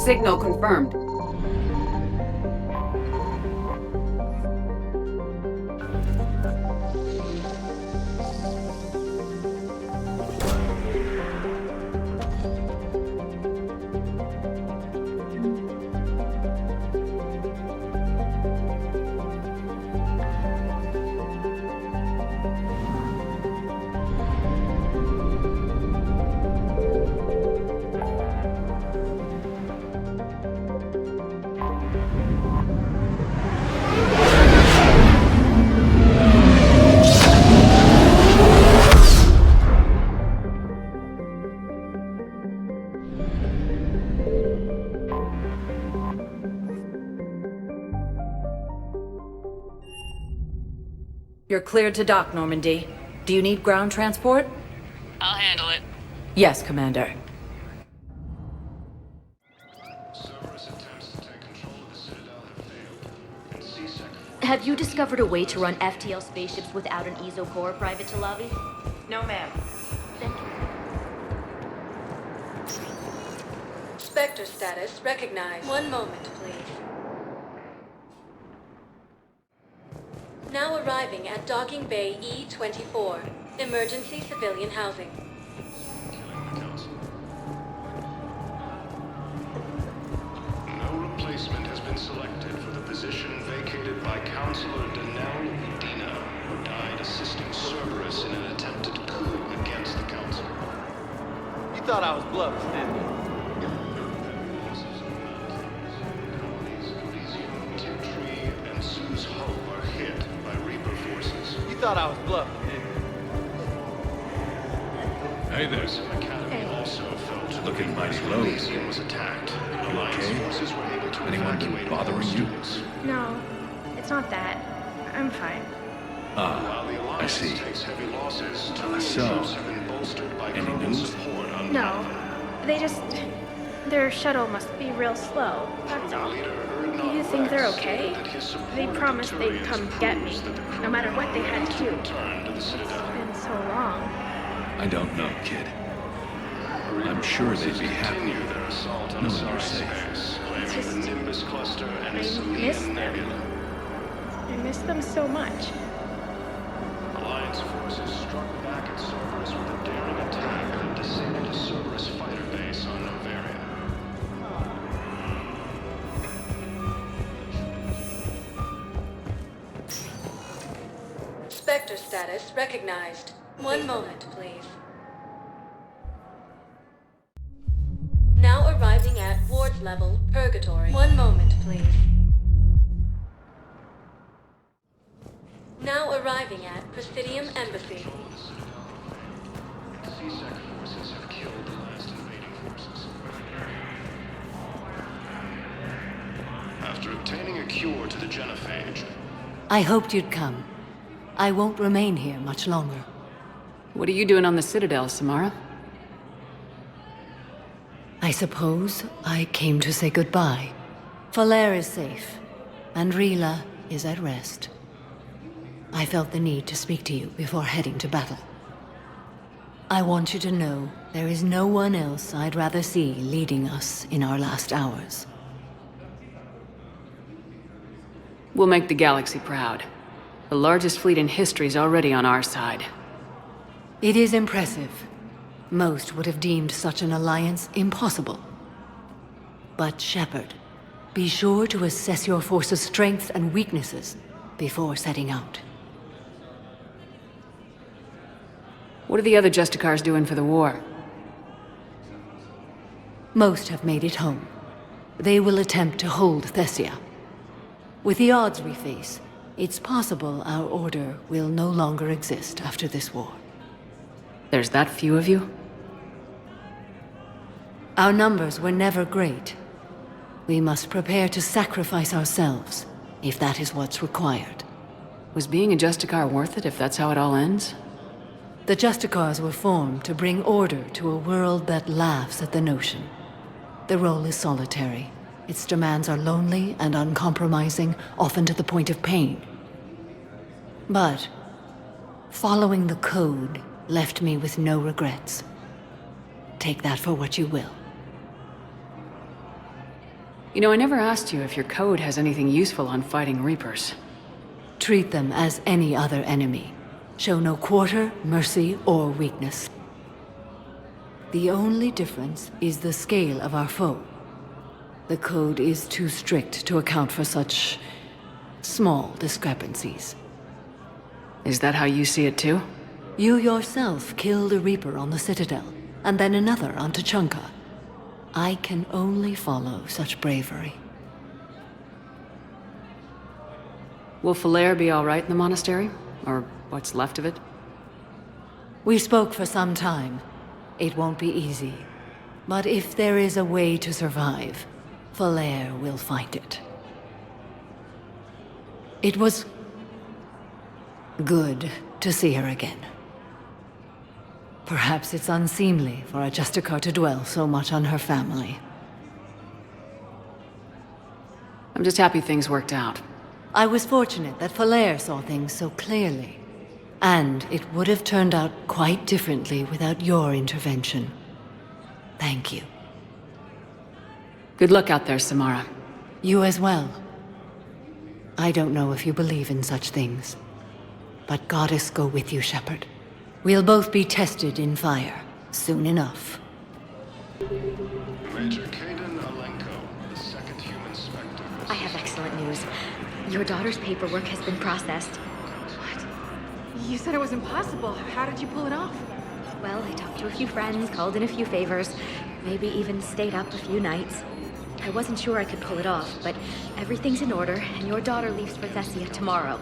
Signal confirmed. You're cleared to dock, Normandy. Do you need ground transport? I'll handle it. Yes, Commander. Have you discovered a way to run FTL spaceships without an ESO core private to lobby? No, ma'am. Thank you. Spectre status recognized. One moment, please. Now arriving at Docking Bay E-24. Emergency civilian housing. No replacement has been selected for the position vacated by Councilor Danelle Medina, who died assisting Cerberus in an attempted coup against the Council. You thought I was bluffing, didn't you? You thought I was bluffing, didn't you? Hey there. Also fell to Looking mighty low. was attacked. You okay? Anyone been bothering you? No, it's not that. I'm fine. Ah, I see. So, any news? No, they just... Their shuttle must be real slow, that's all. Do you think they're okay? They promised they'd come get me, no matter what they had to do. It's been so long. I don't know, kid. I'm sure they'd be happy knowing you're safe. It's just... I miss them. I miss them so much. Alliance forces struck back at Cerberus with a daring attack that disabled a Cerberus fighter base on Novaria. Spectre status recognized. One moment, please. Now arriving at Ward's level, Purgatory. One moment, please. Now arriving at Presidium Embassy. C-Sec forces have killed the last invading forces. After obtaining a cure to the genophage, I hoped you'd come. I won't remain here much longer. What are you doing on the Citadel, Samara? I suppose I came to say goodbye. Falaire is safe, and Rila is at rest. I felt the need to speak to you before heading to battle. I want you to know there is no one else I'd rather see leading us in our last hours. We'll make the galaxy proud. The largest fleet in history is already on our side. It is impressive. Most would have deemed such an alliance impossible. But Shepard, be sure to assess your force's strengths and weaknesses before setting out. What are the other Justicars doing for the war? Most have made it home. They will attempt to hold Thessia. With the odds we face, it's possible our order will no longer exist after this war. There's that few of you? Our numbers were never great. We must prepare to sacrifice ourselves, if that is what's required. Was being a Justicar worth it if that's how it all ends? The Justicars were formed to bring order to a world that laughs at the notion. The role is solitary. Its demands are lonely and uncompromising, often to the point of pain. But following the code left me with no regrets. Take that for what you will. You know, I never asked you if your code has anything useful on fighting Reapers. Treat them as any other enemy. Show no quarter, mercy, or weakness. The only difference is the scale of our foe. The code is too strict to account for such small discrepancies. Is that how you see it too? You yourself killed a Reaper on the Citadel, and then another on Tuchanka. I can only follow such bravery. Will Falair be all right in the monastery? Or what's left of it? We spoke for some time. It won't be easy. But if there is a way to survive, Falair will find it. It was good to see her again. Perhaps it's unseemly for a Justicar to dwell so much on her family. I'm just happy things worked out. I was fortunate that Falair saw things so clearly. And it would have turned out quite differently without your intervention. Thank you. Good luck out there, Samara. You as well. I don't know if you believe in such things, but Goddess go with you, Shepard. We'll both be tested in fire, soon enough. Major Kaden Alenko, the second human Spectre. I have excellent news. Your daughter's paperwork has been processed. You said it was impossible. How did you pull it off? Well, I talked to a few friends, called in a few favors, maybe even stayed up a few nights. I wasn't sure I could pull it off, but everything's in order, and your daughter leaves for Thessia tomorrow.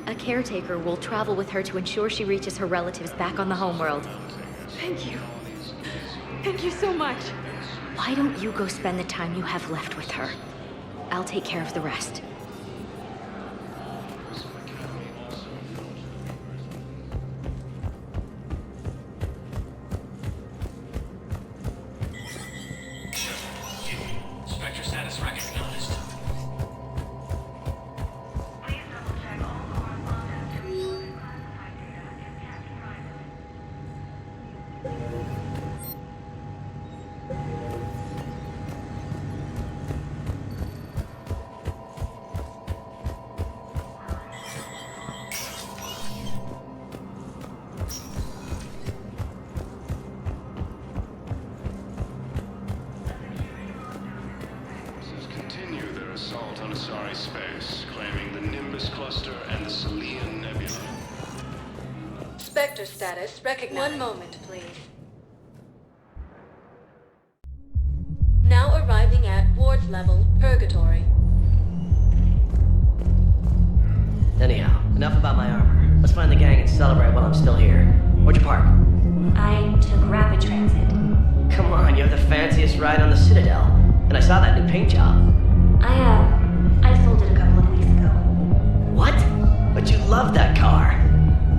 A caretaker will travel with her to ensure she reaches her relatives back on the homeworld. Thank you. Thank you so much. Why don't you go spend the time you have left with her? I'll take care of the rest. Spectre status recognized. Continue their assault on Asari space, claiming the Nimbus cluster and the Selian Nebula. Spectre status recognized. One moment, please. Now arriving at Ward's level, Purgatory. Anyhow, enough about my armor. Let's find the gang and celebrate while I'm still here. Where'd you park? I took rapid transit. Come on, you have the fanciest ride on the Citadel. And I saw that new paint job. I sold it a couple of weeks ago. What? But you love that car.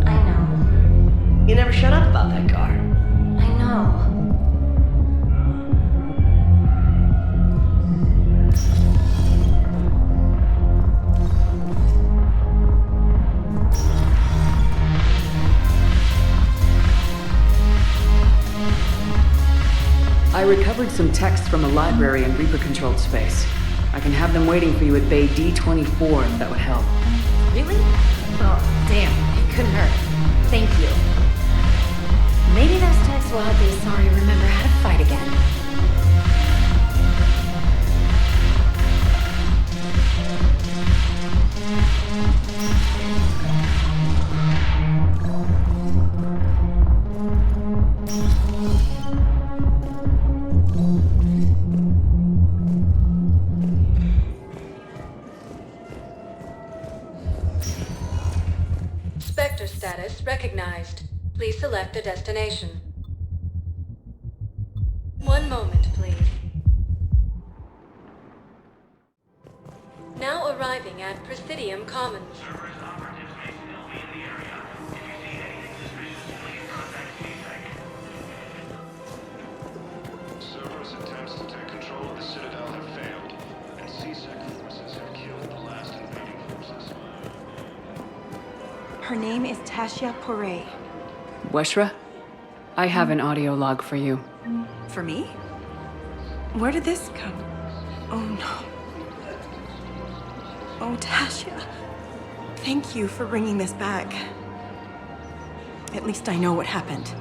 I know. You never shut up about that car. I know. I recovered some texts from a library in Reaper-controlled space. I can have them waiting for you at Bay D-24 if that would help. Really? Oh, damn. It couldn't hurt. Thank you. Maybe those texts will help the Asari remember how to fight again. Spectre status recognized. Please select a destination. One moment, please. Now arriving at Presidium Commons. Cerberus attempts to take control of the Citadel have failed, and CSEC forces have killed the last invading forces. Her name is Tasha Poray. Weshra? I have an audio log for you. For me? Where did this come? Oh no. Oh, Tasha. Thank you for bringing this back. At least I know what happened.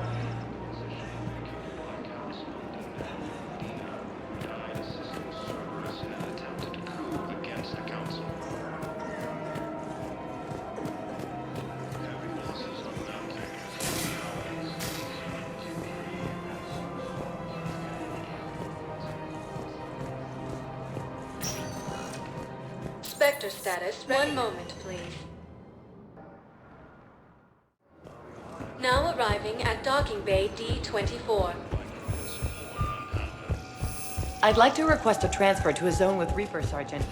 Spectre status. One moment, please. Now arriving at docking bay D-24. I'd like to request a transfer to a zone with Reaper, Sergeant.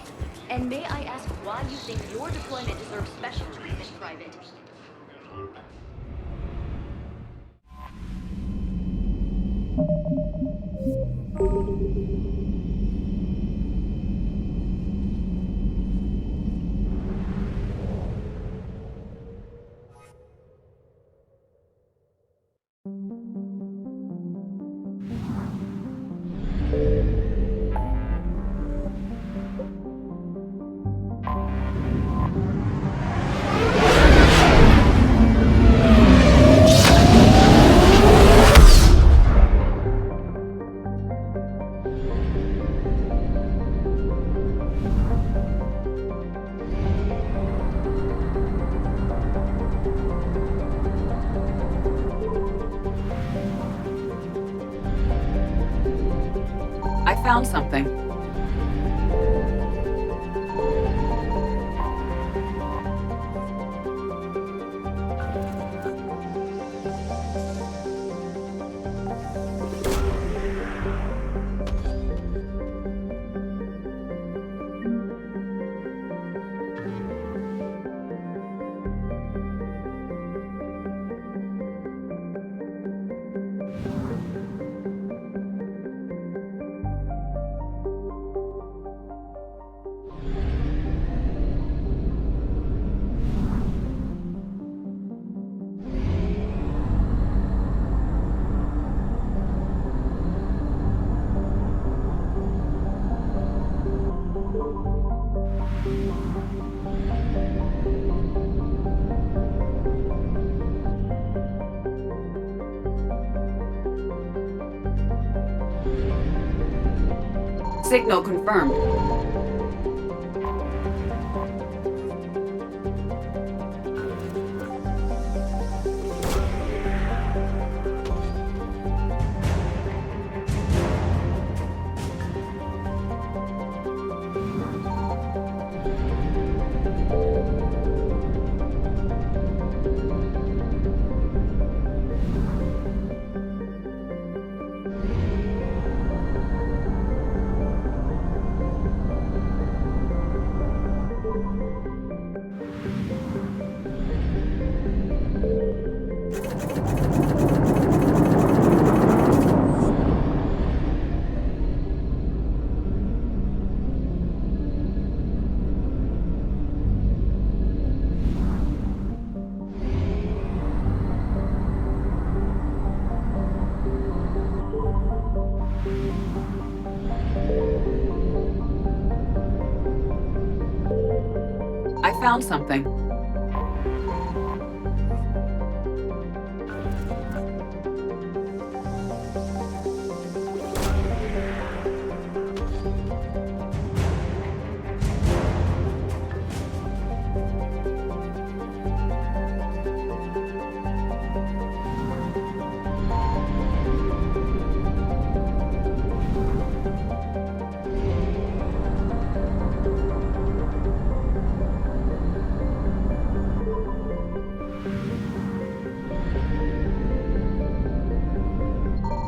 And may I ask why you think your deployment deserves special treatment, Private? I found something. Signal confirmed. I found something.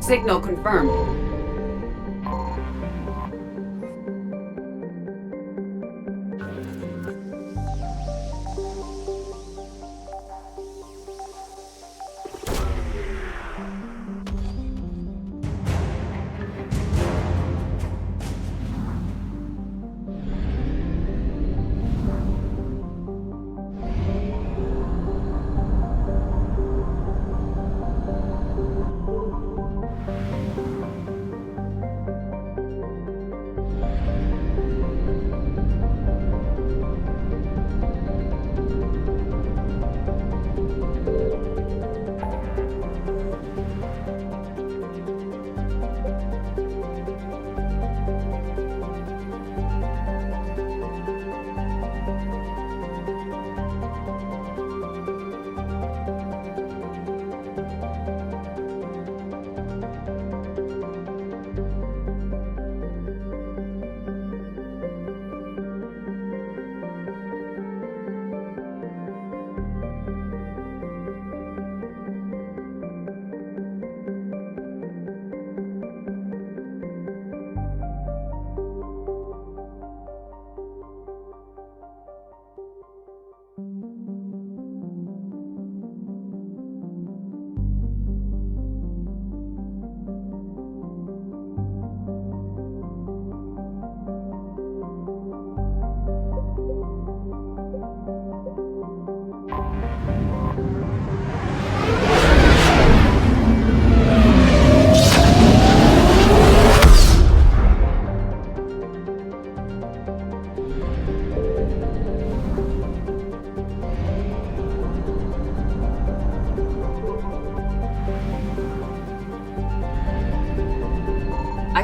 Signal confirmed.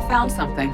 found something.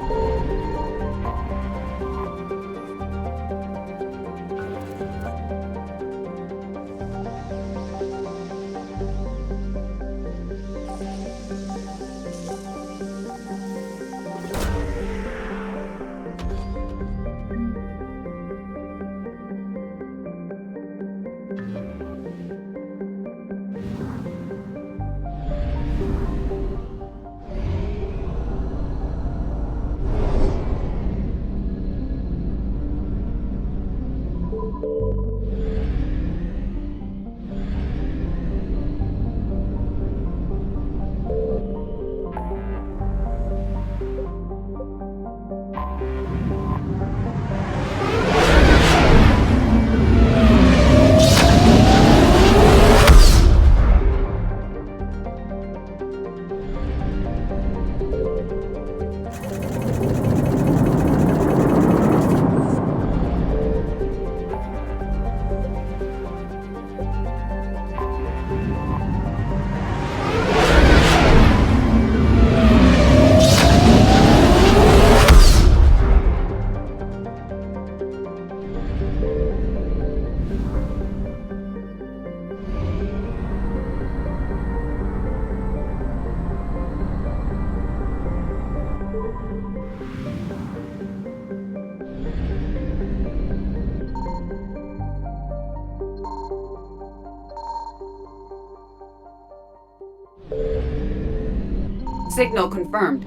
Signal confirmed.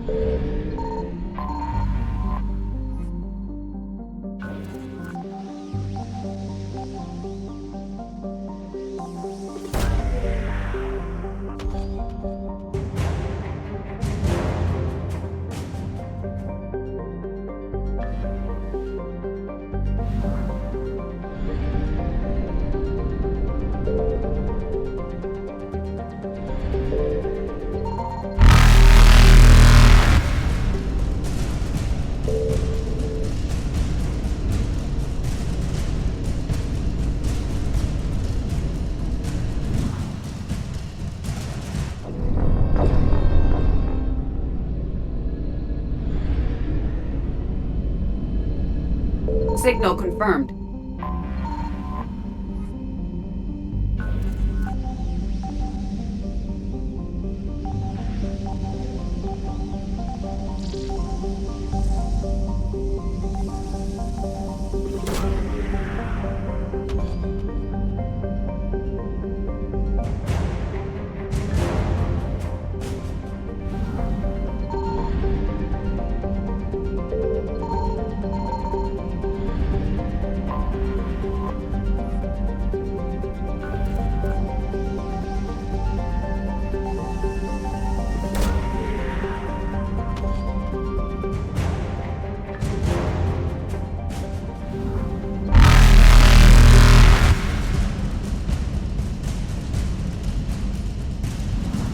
Signal confirmed.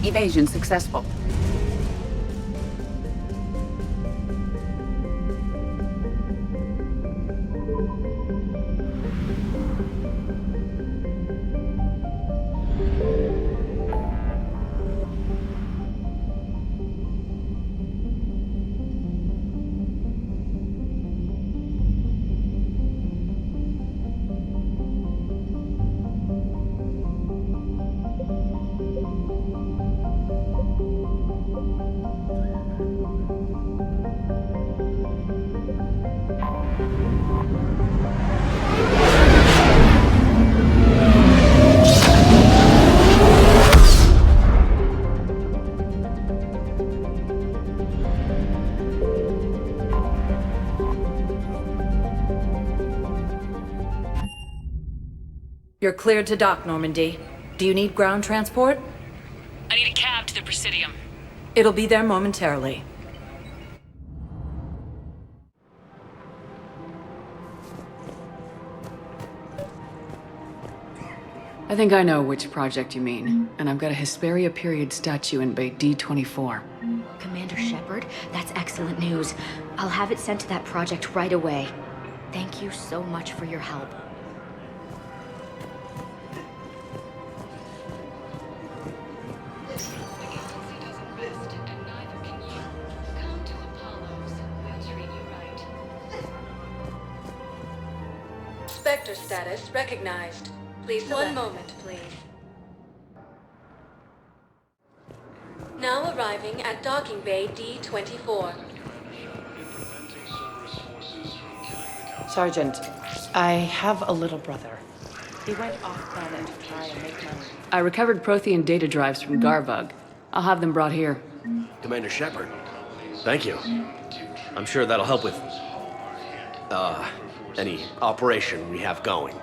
Evasion successful. You're cleared to dock, Normandy. Do you need ground transport? I need a cab to the Presidium. It'll be there momentarily. I think I know which project you mean, and I've got a Hesperia period statue in Bay D24. Commander Shepard, that's excellent news. I'll have it sent to that project right away. Thank you so much for your help. The galaxy doesn't rest, and neither can you. Come to Apollo Vector status recognized. Please one moment, please. Now arriving at docking bay D-24. Sergeant, I have a little brother. He went off planet to try and make money. I recovered Prothean data drives from Garvug. I'll have them brought here. Commander Shepard, thank you. I'm sure that'll help with, any operation we have going.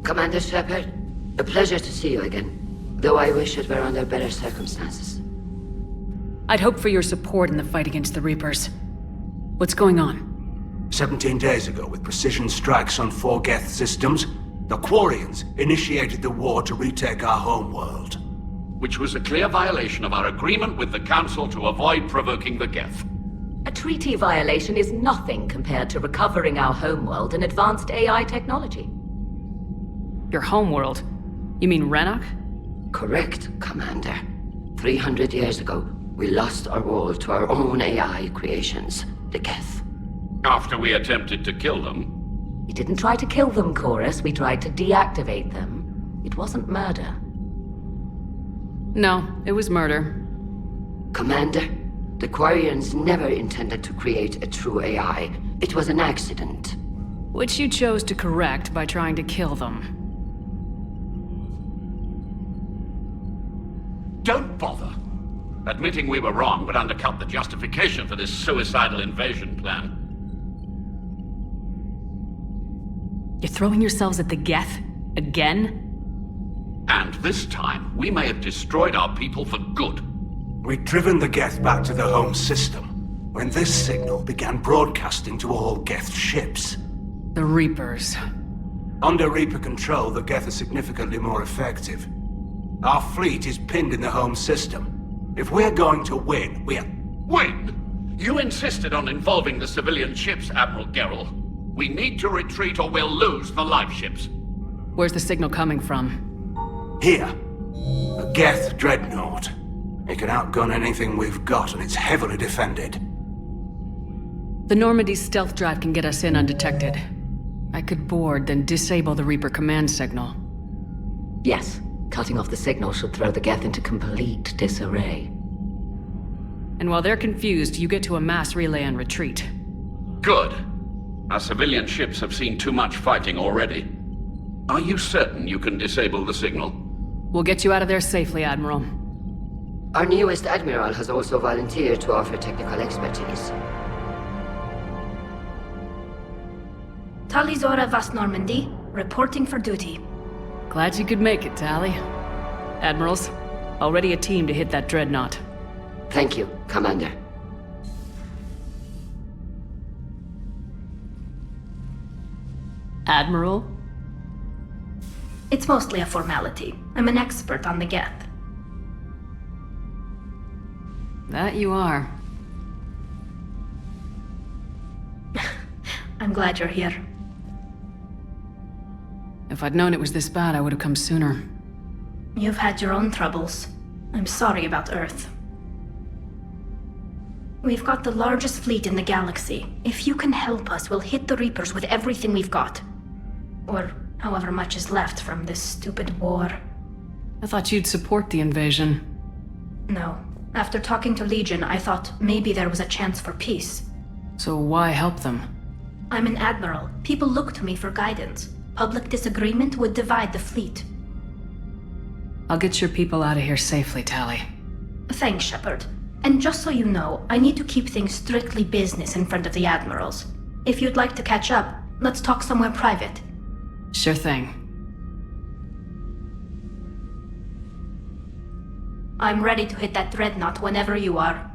Commander Shepard, a pleasure to see you again. Though I wish it were under better circumstances. I'd hoped for your support in the fight against the Reapers. What's going on? 17 days ago, with precision strikes on 4 Geth systems, the Quarians initiated the war to retake our homeworld. Which was a clear violation of our agreement with the Council to avoid provoking the Geth. A treaty violation is nothing compared to recovering our homeworld and advanced AI technology. Your homeworld? You mean Renok? Correct, Commander. 300 years ago, we lost our world to our own AI creations, the Geth. After we attempted to kill them? We didn't try to kill them, Chorus. We tried to deactivate them. It wasn't murder. No, it was murder. Commander, the Quarians never intended to create a true AI. It was an accident. Which you chose to correct by trying to kill them. Don't bother. Admitting we were wrong would undercut the justification for this suicidal invasion plan. You're throwing yourselves at the Geth? Again? And this time, we may have destroyed our people for good. We'd driven the Geth back to the home system, when this signal began broadcasting to all Geth ships. The Reapers. Under Reaper control, the Geth are significantly more effective. Our fleet is pinned in the home system. If we're going to win, Win? You insisted on involving the civilian ships, Admiral Gerrel. We need to retreat or we'll lose the live ships. Where's the signal coming from? Here. A Geth dreadnought. It can outgun anything we've got, and it's heavily defended. The Normandy's stealth drive can get us in undetected. I could board, then disable the Reaper command signal. Yes. Cutting off the signal should throw the Geth into complete disarray. And while they're confused, you get to a mass relay and retreat. Good. Our civilian ships have seen too much fighting already. Are you certain you can disable the signal? We'll get you out of there safely, Admiral. Our newest Admiral has also volunteered to offer technical expertise. Talizora Vas Normandy, reporting for duty. Glad you could make it, Tally. Admirals, already a team to hit that dreadnought. Thank you, Commander. Admiral? It's mostly a formality. I'm an expert on the Geth. That you are. I'm glad you're here. If I'd known it was this bad, I would have come sooner. You've had your own troubles. I'm sorry about Earth. We've got the largest fleet in the galaxy. If you can help us, we'll hit the Reapers with everything we've got. Or however much is left from this stupid war. I thought you'd support the invasion. No. After talking to Legion, I thought maybe there was a chance for peace. So why help them? I'm an admiral. People look to me for guidance. Public disagreement would divide the fleet. I'll get your people out of here safely, Tali. Thanks, Shepard. And just so you know, I need to keep things strictly business in front of the admirals. If you'd like to catch up, let's talk somewhere private. Sure thing. I'm ready to hit that dreadnought whenever you are.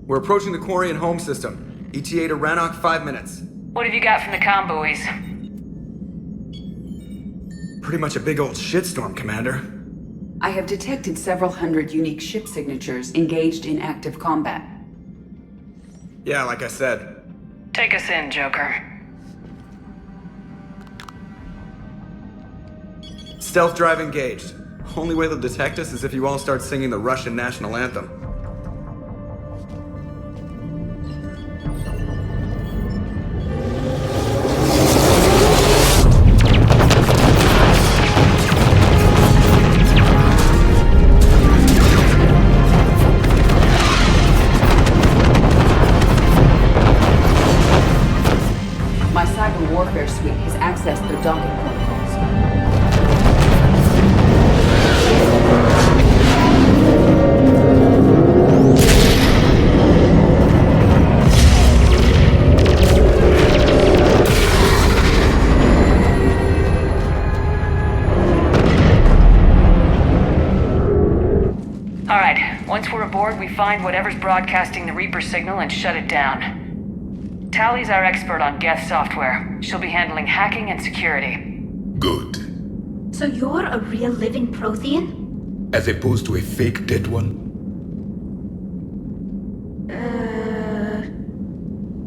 We're approaching the Quarian home system. ETA to Rannoch, 5 minutes. What have you got from the comm buoys? Pretty much a big old shitstorm, Commander. I have detected several hundred unique ship signatures engaged in active combat. Yeah, like I said. Take us in, Joker. Stealth drive engaged. Only way they'll detect us is if you all start singing the Russian national anthem. My cyber warfare suite has accessed their docking protocols. Alright, once we're aboard, we find whatever's broadcasting the Reaper signal and shut it down. Tally's our expert on Geth software. She'll be handling hacking and security. Good. So you're a real living Prothean? As opposed to a fake dead one?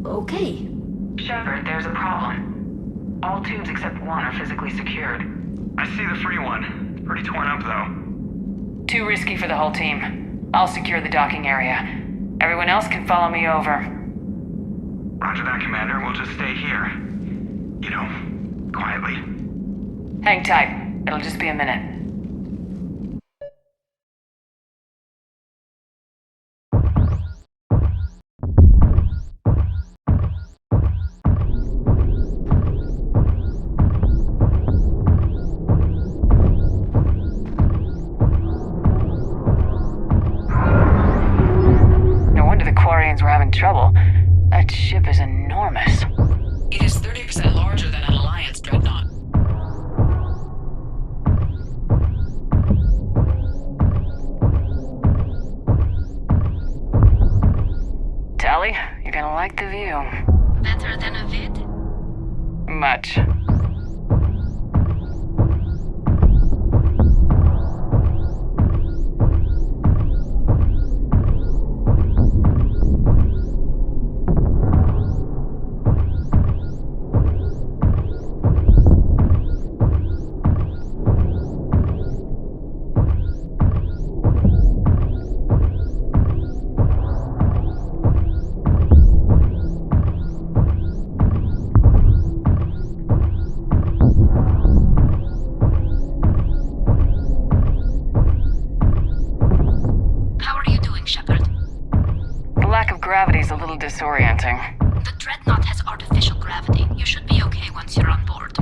Okay. Shepard, there's a problem. All tubes except one are physically secured. I see the free one. It's pretty torn up, though. Too risky for the whole team. I'll secure the docking area. Everyone else can follow me over. Roger that, Commander. We'll just stay here. You know, quietly. Hang tight. It'll just be a minute. we're having trouble. That ship is enormous. It is 30% larger than an Alliance dreadnought. Tally, you're gonna like the view. Better than a vid? Much. Gravity's a little disorienting. The dreadnought has artificial gravity. You should be okay once you're on board.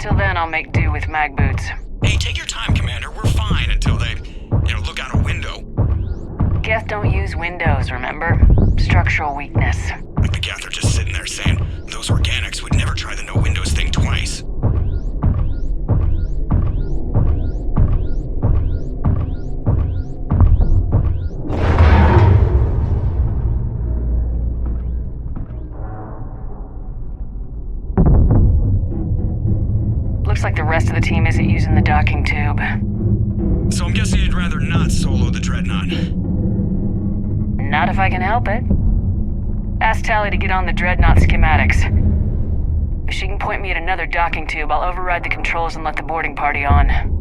Till then, I'll make do with mag boots. Hey, take your time, Commander. We're fine until they, look out a window. Geth don't use windows, remember? Structural weakness. Like the Geth are just sitting there saying, those organics would never try the no windows thing twice. Looks like the rest of the team isn't using the docking tube. So I'm guessing you'd rather not solo the Dreadnought. Not if I can help it. Ask Tally to get on the Dreadnought schematics. If she can point me at another docking tube, I'll override the controls and let the boarding party on.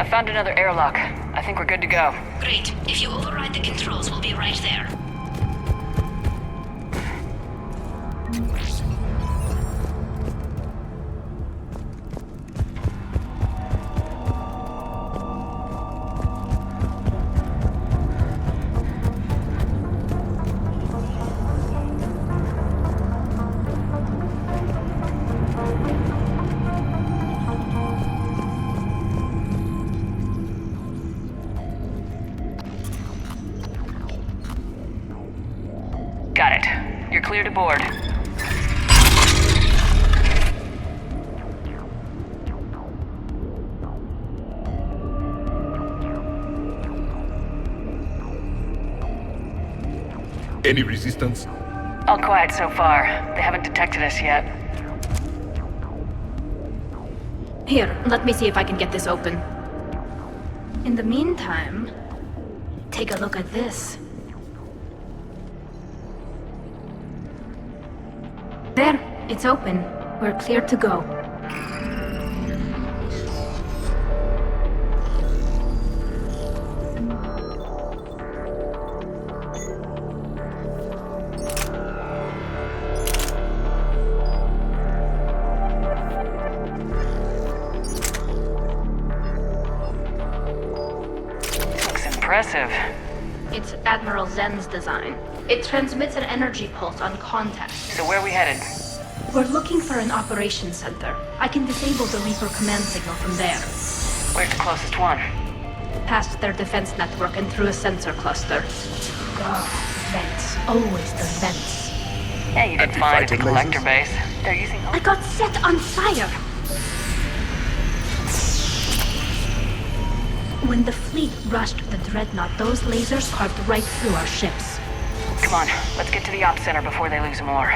Found another airlock. I think we're good to go. Great. If you override the controls, we'll be right there. Got it. You're clear to board. Any resistance? All quiet so far. They haven't detected us yet. Here, let me see if I can get this open. In the meantime, take a look at this. There, it's open. We're clear to go. Looks impressive. It's Admiral Zen's design. It transmits an energy pulse on contact. So where are we headed? We're looking for an operations center. I can disable the Reaper command signal from there. Where's the closest one? Past their defense network and through a sensor cluster. Vents. Always the vents. Yeah, you did fine at the collector base. They're using... I got set on fire! When the fleet rushed the dreadnought, those lasers carved right through our ships. Come on, let's get to the ops center before they lose more.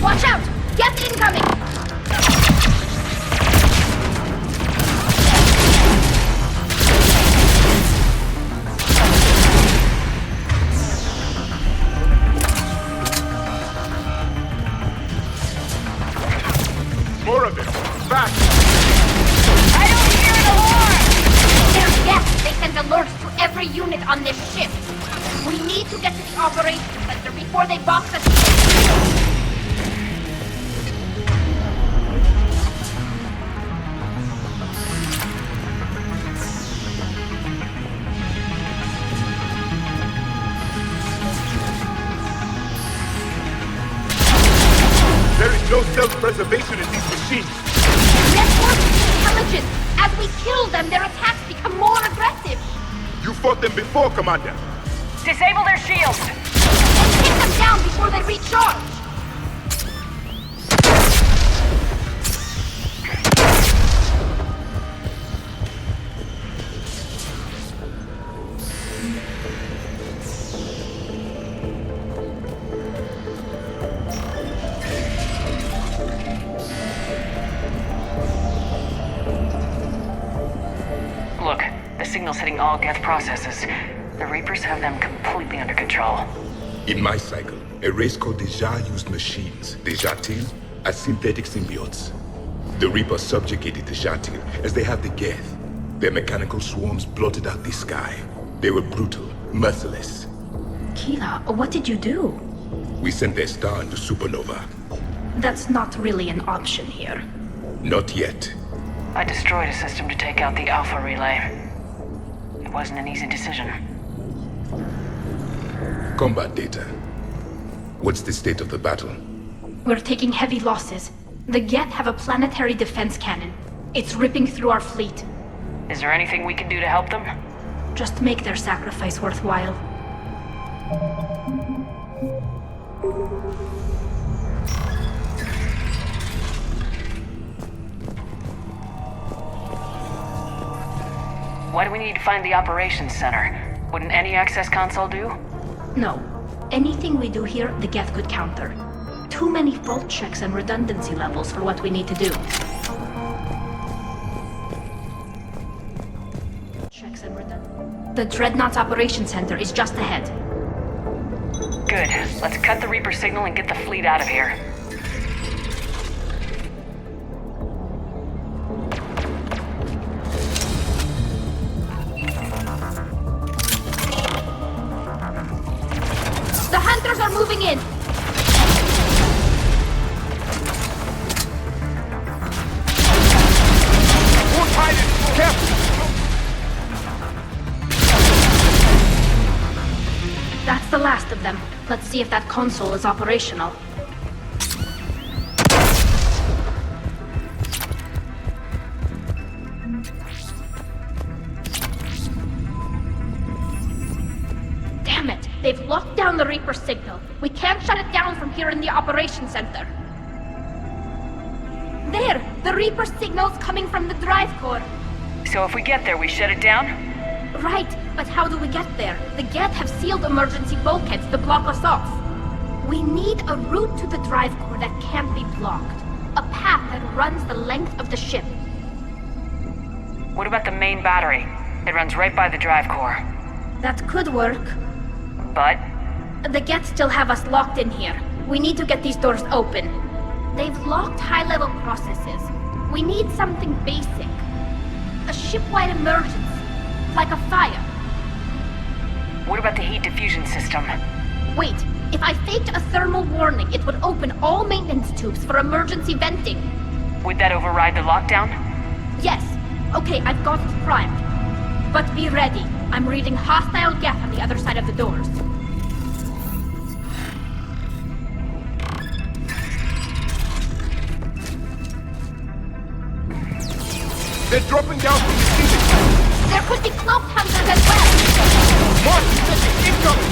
Watch out! Get incoming! More of them! Back! I don't hear an alarm! They're yes! They send alerts to every unit on this ship. We need to get to the operations center before they box us. There is no self-preservation in these machines! Network intelligence! As we kill them, their attacks become more aggressive! You fought them before, Commander! Disable their shields! And take them down before they recharge! Look, the signal's hitting all Geth processes. The Reapers have them completely under control. In my cycle, a race called the Jah used machines, the Jatil, as synthetic symbiotes. The Reapers subjugated the Jatil as they have the Geth. Their mechanical swarms blotted out the sky. They were brutal, merciless. Keela, what did you do? We sent their star into supernova. That's not really an option here. Not yet. I destroyed a system to take out the Alpha relay. It wasn't an easy decision. Combat data. What's the state of the battle? We're taking heavy losses. The Geth have a planetary defense cannon. It's ripping through our fleet. Is there anything we can do to help them? Just make their sacrifice worthwhile. Why do we need to find the operations center? Wouldn't any access console do? No. Anything we do here, the Geth could counter. Too many fault checks and redundancy levels for what we need to do. The Dreadnought's operations center is just ahead. Good. Let's cut the Reaper signal and get the fleet out of here. The hunters are moving in! That's the last of them. Let's see if that console is operational. Damn it! They've locked down the Reaper signal. We can't shut it down from here in the operations center. There! The Reaper signal's coming from the drive core. So if we get there, we shut it down? Right, but how do we get there? The Geth have sealed emergency bulkheads to block us off. We need a route to the drive core that can't be blocked. A path that runs the length of the ship. What about the main battery? It runs right by the drive core. That could work. But? The Geth still have us locked in here. We need to get these doors open. They've locked high-level processes. We need something basic. A ship-wide emergency. Like a fire. What about the heat diffusion system? Wait, if I faked a thermal warning, it would open all maintenance tubes for emergency venting. Would that override the lockdown? Yes. Okay, I've got it primed. But be ready. I'm reading hostile Geth on the other side of the doors. They're dropping down from the ceiling! There could be cloaked hunters as well! More synthetics incoming!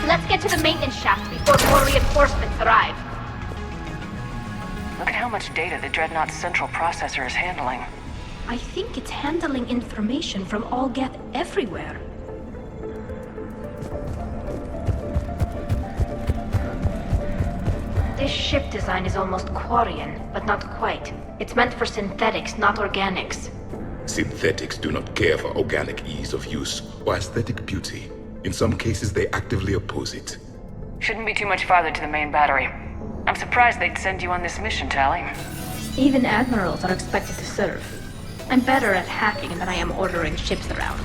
Let's get to the maintenance shaft before more reinforcements arrive. Look at how much data the Dreadnought's central processor is handling. I think it's handling information from all Geth everywhere. This ship design is almost Quarian, but not quite. It's meant for synthetics, not organics. Synthetics do not care for organic ease of use or aesthetic beauty. In some cases, they actively oppose it. Shouldn't be too much farther to the main battery. I'm surprised they'd send you on this mission, Tally. Even admirals are expected to serve. I'm better at hacking than I am ordering ships around.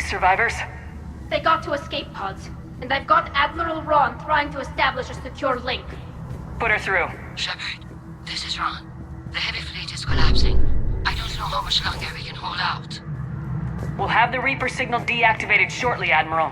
Survivors? They got to escape pods, and I've got Admiral Ron trying to establish a secure link. Put her through. Shepard, this is Ron. The heavy fleet is collapsing. I don't know how much longer we can hold out. We'll have the Reaper signal deactivated shortly, Admiral.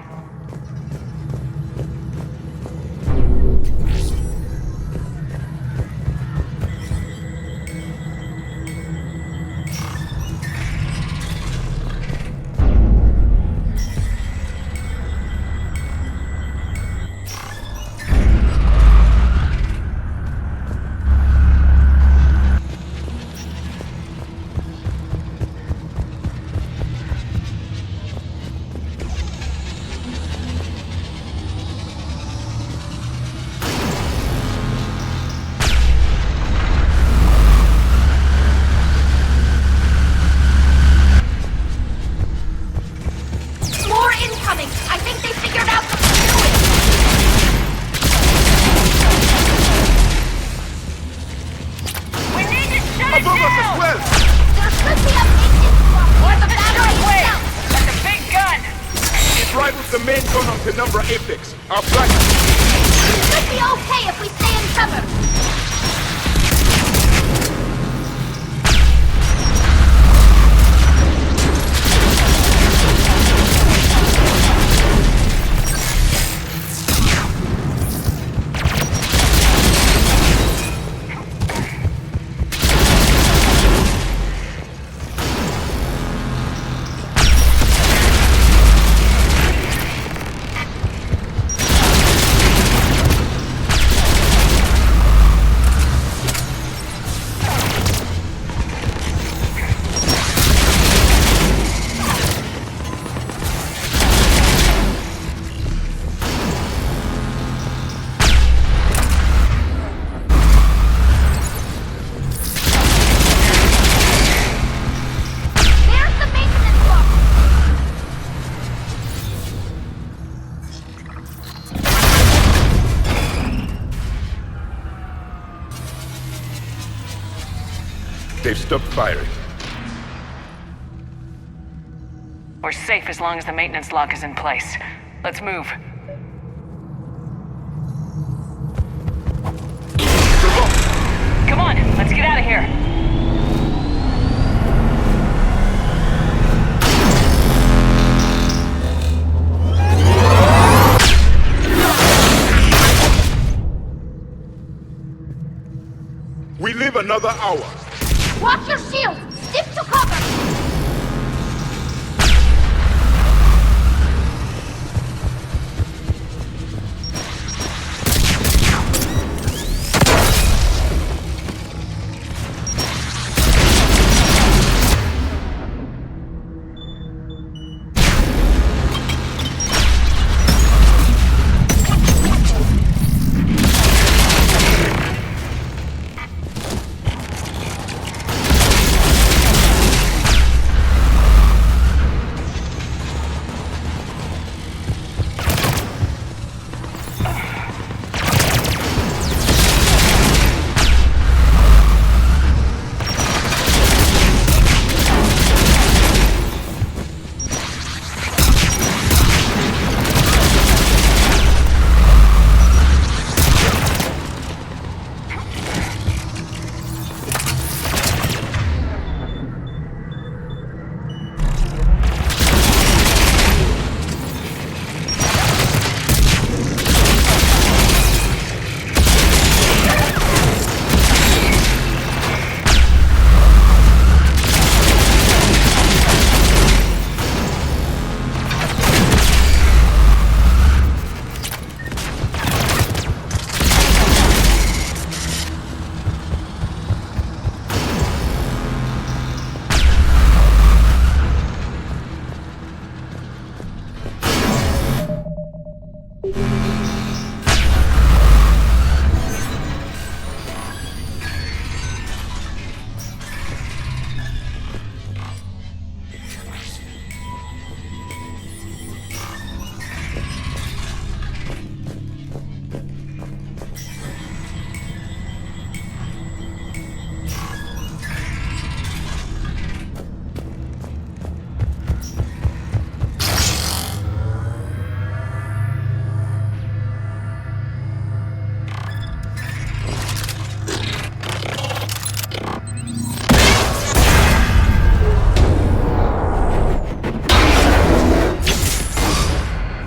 Number Apex. Our flight. It should be okay if we stay in cover. They've stopped firing. We're safe as long as the maintenance lock is in place. Let's move. Come on, let's get out of here. We live another hour. Watch your shield! Stick to cover!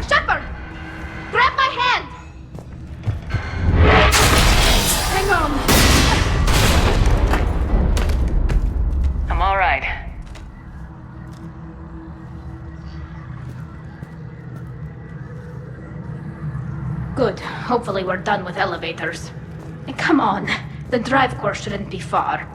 Shepard! Grab my hand! Hang on. I'm all right. Good. Hopefully we're done with elevators. And come on, the drive course shouldn't be far.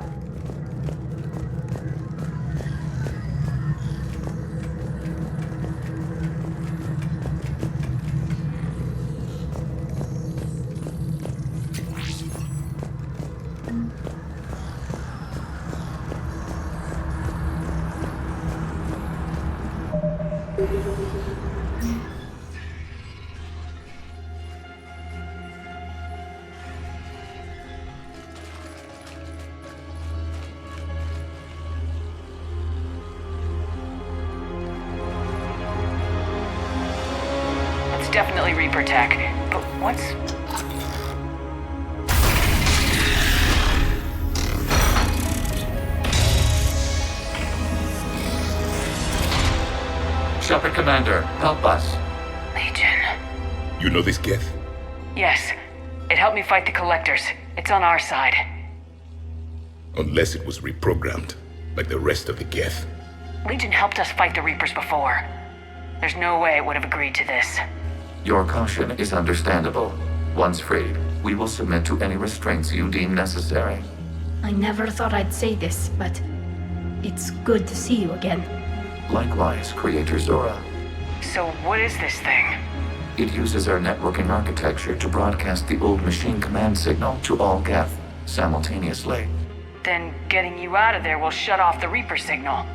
It's definitely Reaper tech, but what's... Shepard Commander, help us. Legion. You know this Geth? Yes. It helped me fight the Collectors. It's on our side. Unless it was reprogrammed, like the rest of the Geth. Legion helped us fight the Reapers before. There's no way it would have agreed to this. Your caution is understandable. Once freed, we will submit to any restraints you deem necessary. I never thought I'd say this, but it's good to see you again. Likewise, Creator Zora. So what is this thing? It uses our networking architecture to broadcast the old machine command signal to all Geth simultaneously. Then getting you out of there will shut off the Reaper signal.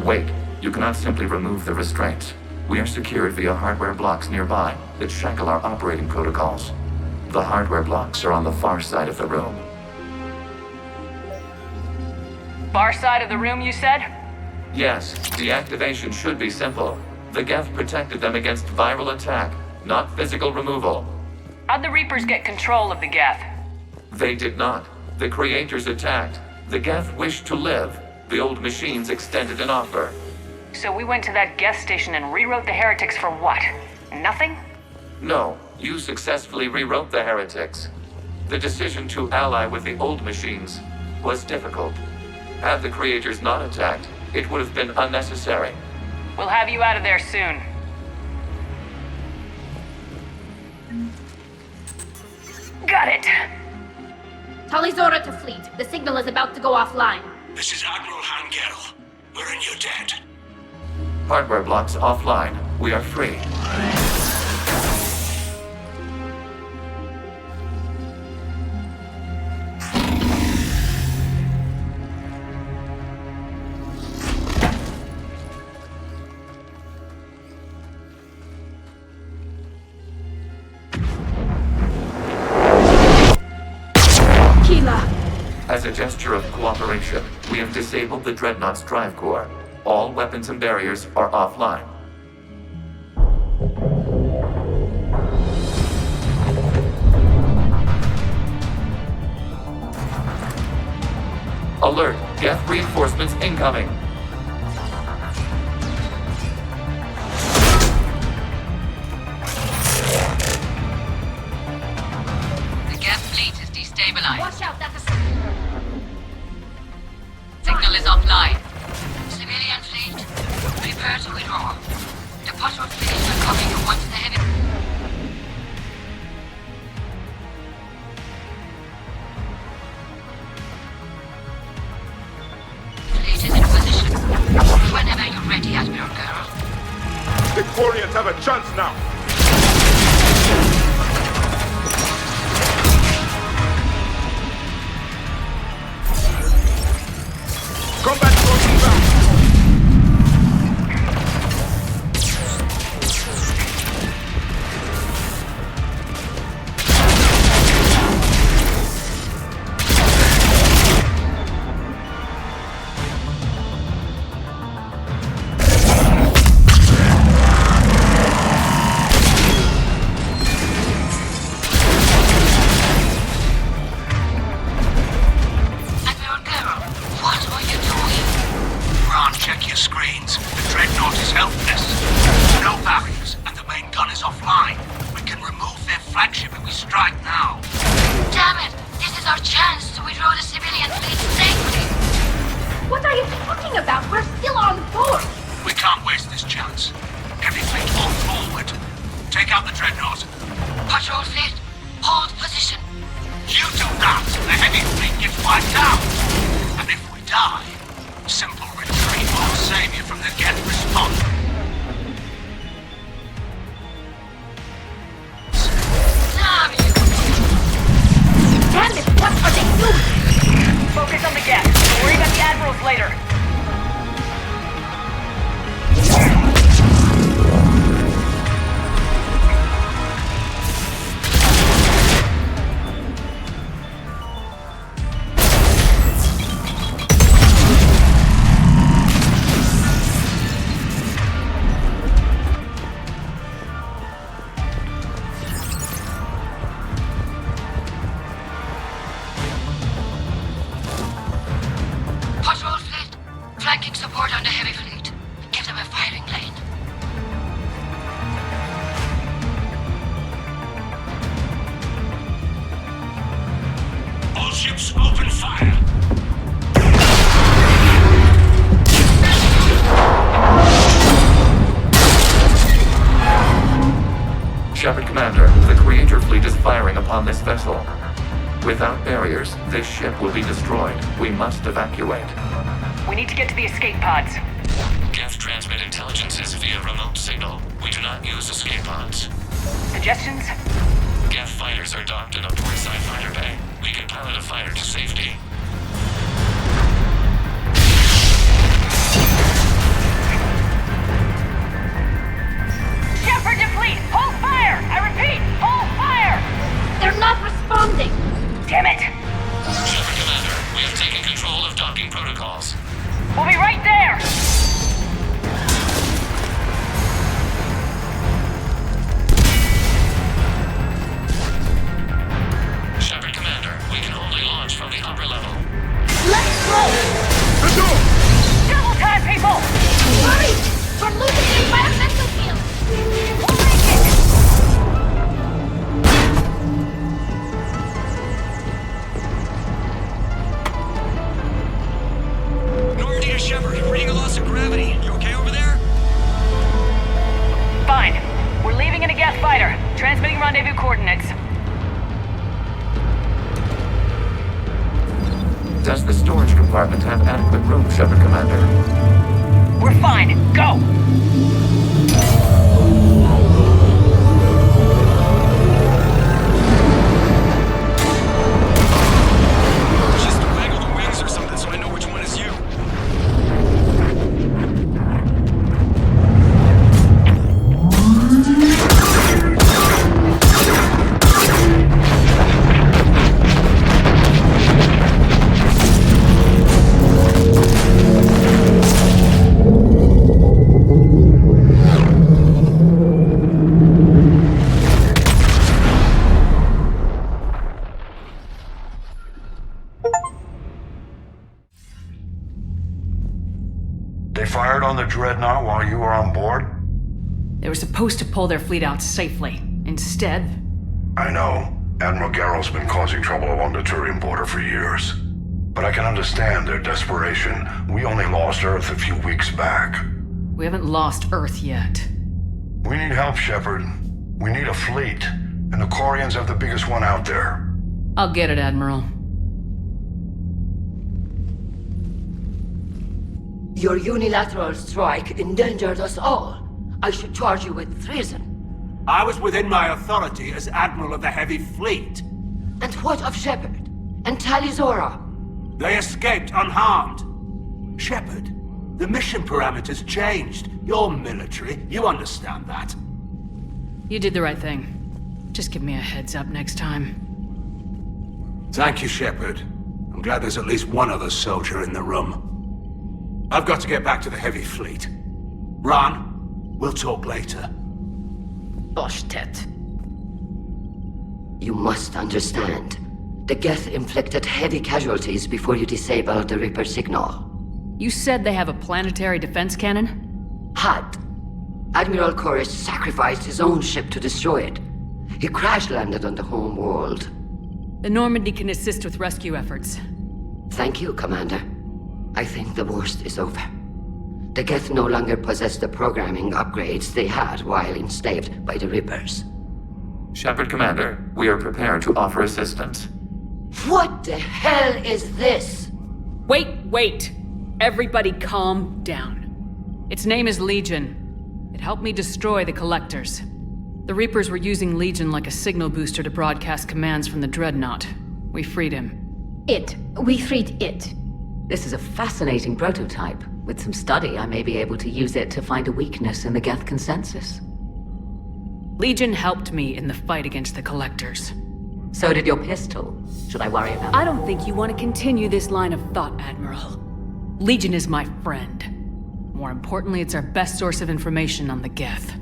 Wait, you cannot simply remove the restraints. We are secured via hardware blocks nearby that shackle our operating protocols. The hardware blocks are on the far side of the room. Far side of the room, you said? Yes, deactivation should be simple. The Geth protected them against viral attack, not physical removal. How'd the Reapers get control of the Geth? They did not. The Creators attacked. The Geth wished to live. The old machines extended an offer. So we went to that Geth station and rewrote the heretics for what? Nothing? No, you successfully rewrote the heretics. The decision to ally with the old machines was difficult. Had the Creators not attacked, it would have been unnecessary. We'll have you out of there soon. Got it. Tali Zora to fleet. The signal is about to go offline. This is Admiral Hangel. We're in your debt. Hardware blocks offline. We are free. As a gesture of cooperation, we have disabled the Dreadnought's drive core. All weapons and barriers are offline. Alert! Geth reinforcements incoming! The Geth fleet is destabilized. Watch out, that's a... Signal is offline. Civilian fleet, prepare to withdraw. The Potter fleet will cover you once the heavy... Fleet is in position. Whenever you're ready, Admiral Girl. The Quarians have a chance now! flagship and we strike now. Damn it! This is our chance to withdraw the civilian fleet safely. What are you talking about? We're still on board. We can't waste this chance. Heavy fleet all forward. Take out the dreadnought. Patrol fleet, hold position. You do that, the heavy fleet gets wiped out. And if we die, simple retreat won't save you from the Geth response. Damn you! Damn it, what are they doing? Focus on the Geth. Worry about the admirals later. Patrol fleet, flanking support on the heavy fleet. Give them a firing lane. All ships open fire. Shepard Commander, the Creator fleet is firing upon this vessel. Without barriers, this ship will be destroyed. We must evacuate. We need to get to the escape pods. Geth transmit intelligences via remote signal. We do not use escape pods. Suggestions? Geth fighters are docked in a portside fighter bay. We can pilot a fighter to safety. Shepard to fleet! Hold fire! I repeat, hold fire! They're not responding. Damn it! Shepard Commander, we have taken control of docking protocols. We'll be right there! Shepard Commander, we can only launch from the upper level. Let's go. Double time, people! Hurry! We're losing the environmental field. We'll make it! Normandy to Shepard, reading a loss of gravity. You okay over there? Fine. We're leaving in a Geth fighter. Transmitting rendezvous coordinates. Does the storage compartment have adequate room, Shepard Commander? We're fine. Go! Just waggle the wings or something so I know which one is you. They fired on the dreadnought while you were on board? They were supposed to pull their fleet out safely. Instead... I know. Admiral Garrow's been causing trouble along the Turian border for years. But I can understand their desperation. We only lost Earth a few weeks back. We haven't lost Earth yet. We need help, Shepard. We need a fleet. And the Corians have the biggest one out there. I'll get it, Admiral. Your unilateral strike endangered us all. I should charge you with treason. I was within my authority as Admiral of the Heavy Fleet. And what of Shepard? And Talizora? They escaped unharmed. Shepard, the mission parameters changed. You're military, you understand that. You did the right thing. Just give me a heads up next time. Thank you, Shepard. I'm glad there's at least one other soldier in the room. I've got to get back to the Heavy Fleet. Ron, we'll talk later. Boshtet. You must understand. The Geth inflicted heavy casualties before you disabled the Reaper signal. You said they have a planetary defense cannon? Had. Admiral Koris sacrificed his own ship to destroy it. He crash-landed on the home world. The Normandy can assist with rescue efforts. Thank you, Commander. I think the worst is over. The Geth no longer possess the programming upgrades they had while enslaved by the Reapers. Shepard, Commander, we are prepared to offer assistance. What the hell is this? Wait! Everybody calm down. Its name is Legion. It helped me destroy the Collectors. The Reapers were using Legion like a signal booster to broadcast commands from the Dreadnought. We freed him. We freed it. This is a fascinating prototype. With some study, I may be able to use it to find a weakness in the Geth consensus. Legion helped me in the fight against the Collectors. So did your pistol. Should I worry about it? I don't think you want to continue this line of thought, Admiral. Legion is my friend. More importantly, it's our best source of information on the Geth.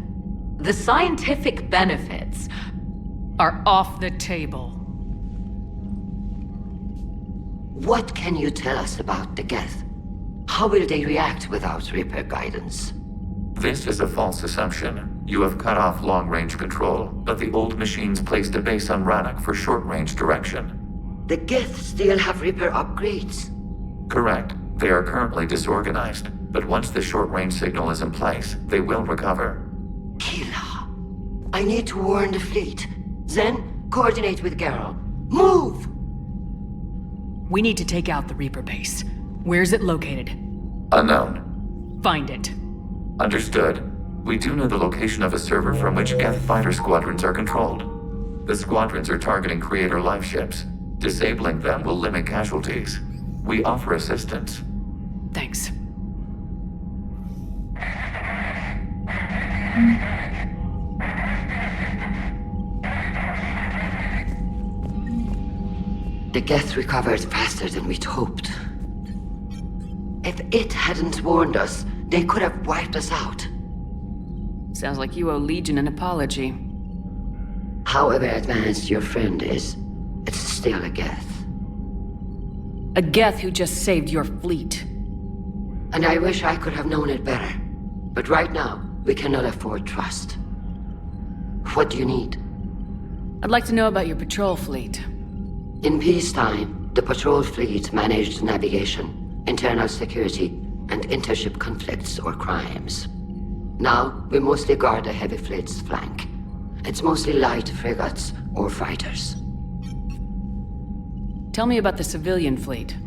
The scientific benefits are off the table. What can you tell us about the Geth? How will they react without Reaper guidance? This is a false assumption. You have cut off long-range control, but the old machines placed a base on Rannoch for short-range direction. The Geth still have Reaper upgrades? Correct. They are currently disorganized, but once the short-range signal is in place, they will recover. Kila, I need to warn the fleet. Then, coordinate with Geralt. Move! We need to take out the Reaper base. Where is it located? Unknown. Find it. Understood. We do know the location of a server from which Geth fighter squadrons are controlled. The squadrons are targeting Creator life ships. Disabling them will limit casualties. We offer assistance. Thanks. The Geth recovered faster than we'd hoped. If it hadn't warned us, they could have wiped us out. Sounds like you owe Legion an apology. However advanced your friend is, it's still a Geth. A Geth who just saved your fleet. And I wish I could have known it better. But right now, we cannot afford trust. What do you need? I'd like to know about your patrol fleet. In peacetime, the patrol fleet managed navigation, internal security, and intership conflicts or crimes. Now, we mostly guard the heavy fleet's flank. It's mostly light frigates or fighters. Tell me about the civilian fleet.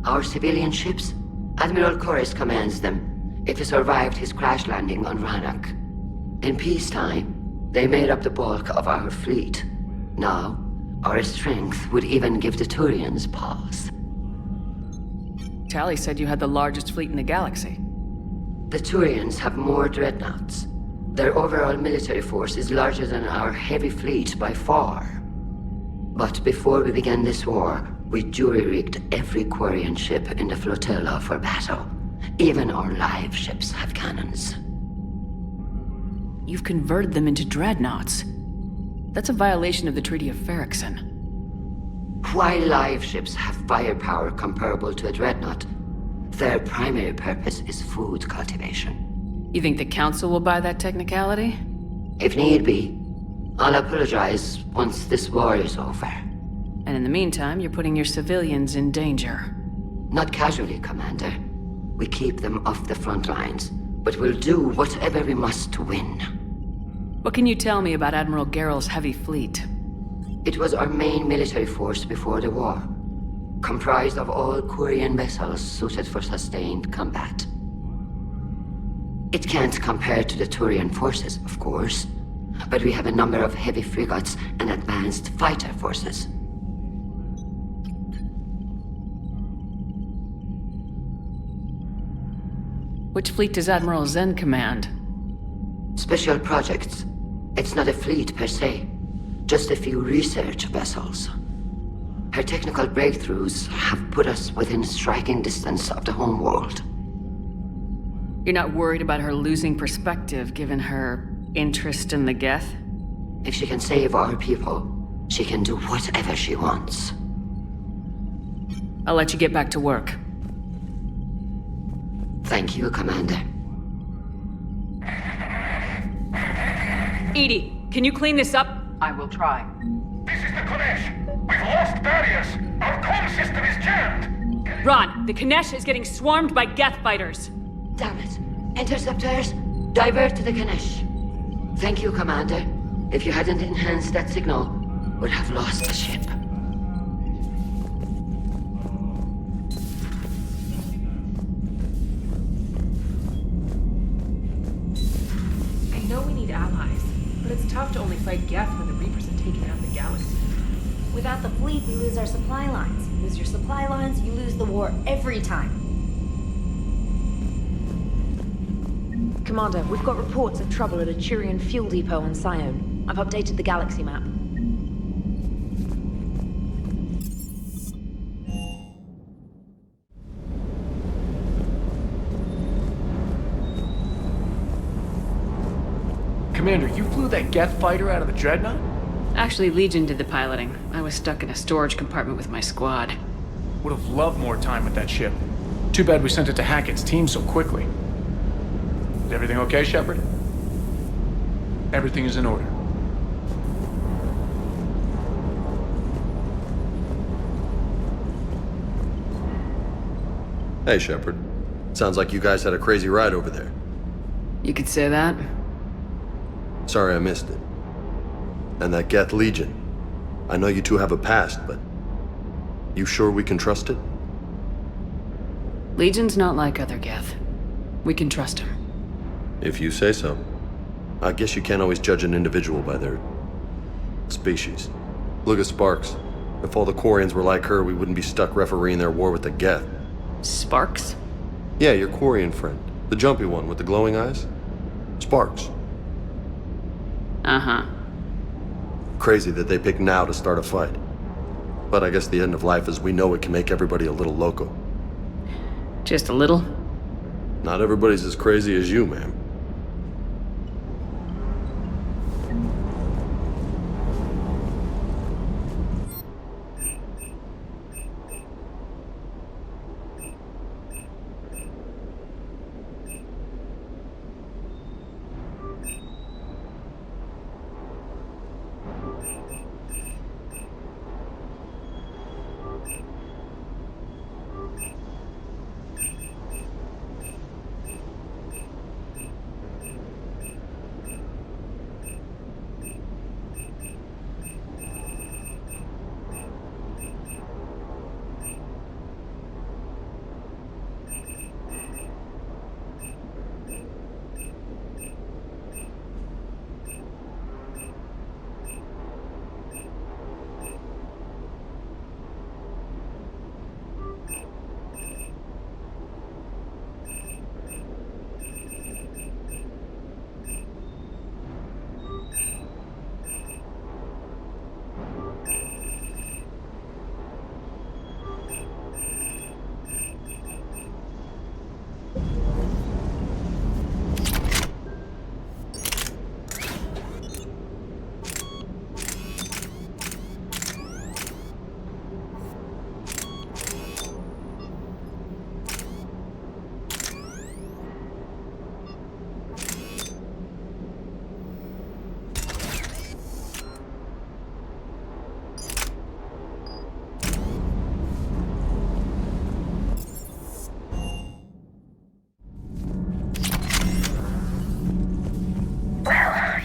Our civilian ships? Admiral Corus commands them. If he survived his crash landing on Rannoch. In peacetime, they made up the bulk of our fleet. Now, our strength would even give the Turians pause. Tally said you had the largest fleet in the galaxy. The Turians have more dreadnoughts. Their overall military force is larger than our heavy fleet by far. But before we began this war, we jury-rigged every Quarian ship in the flotilla for battle. Even our live ships have cannons. You've converted them into dreadnoughts. That's a violation of the Treaty of Ferrixon. While live ships have firepower comparable to a dreadnought, their primary purpose is food cultivation. You think the Council will buy that technicality? If need be. I'll apologize once this war is over. And in the meantime, you're putting your civilians in danger. Not casually, Commander. We keep them off the front lines, but we'll do whatever we must to win. What can you tell me about Admiral Geralt's heavy fleet? It was our main military force before the war, comprised of all Quarian vessels suited for sustained combat. It can't compare to the Turian forces, of course, but we have a number of heavy frigates and advanced fighter forces. Which fleet does Admiral Zen command? Special projects. It's not a fleet per se, just a few research vessels. Her technical breakthroughs have put us within striking distance of the homeworld. You're not worried about her losing perspective given her interest in the Geth? If she can save our people, she can do whatever she wants. I'll let you get back to work. Thank you, Commander. Edie, can you clean this up? I will try. This is the Konesh. We've lost barriers. Our comm system is jammed. Ron, the Konesh is getting swarmed by Geth fighters. Damn it. Interceptors, divert to the Ganesh. Thank you, Commander. If you hadn't enhanced that signal, we'd have lost the ship. I know we need allies, but it's tough to only fight Geth when the Reapers have taken out the galaxy. Without the fleet, we lose our supply lines. You lose your supply lines, you lose the war every time. Commander, we've got reports of trouble at a Turian fuel depot on Sion. I've updated the galaxy map. Commander, you flew that Geth fighter out of the Dreadnought? Actually, Legion did the piloting. I was stuck in a storage compartment with my squad. Would have loved more time with that ship. Too bad we sent it to Hackett's team so quickly. Is everything okay, Shepard? Everything is in order. Hey, Shepard. Sounds like you guys had a crazy ride over there. You could say that. Sorry I missed it. And that Geth Legion. I know you two have a past, but... you sure we can trust it? Legion's not like other Geth. We can trust him. If you say so. I guess you can't always judge an individual by their... species. Look at Sparks. If all the Quarians were like her, we wouldn't be stuck refereeing their war with the Geth. Sparks? Yeah, your Quarian friend. The jumpy one with the glowing eyes. Sparks. Uh-huh. Crazy that they pick now to start a fight. But I guess the end of life as we know it can make everybody a little loco. Just a little? Not everybody's as crazy as you, ma'am.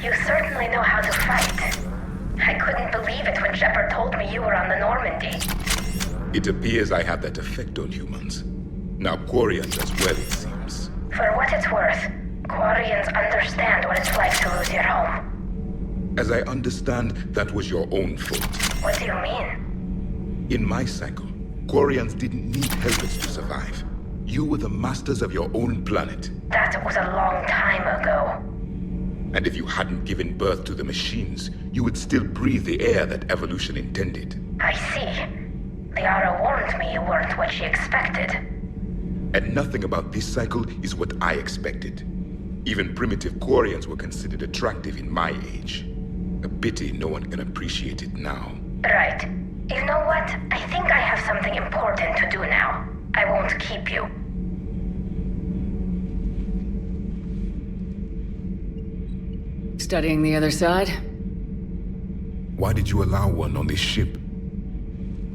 You certainly know how to fight. I couldn't believe it when Shepard told me you were on the Normandy. It appears I have that effect on humans. Now Quarians as well, it seems. For what it's worth, Quarians understand what it's like to lose your home. As I understand, that was your own fault. What do you mean? In my cycle, Quarians didn't need helpers to survive. You were the masters of your own planet. That was a long time ago. And if you hadn't given birth to the machines, you would still breathe the air that evolution intended. I see. Liara warned me you weren't what she expected. And nothing about this cycle is what I expected. Even primitive Quarians were considered attractive in my age. A pity no one can appreciate it now. Right. You know what? I think I have something important to do now. I won't keep you. Studying the other side? Why did you allow one on this ship?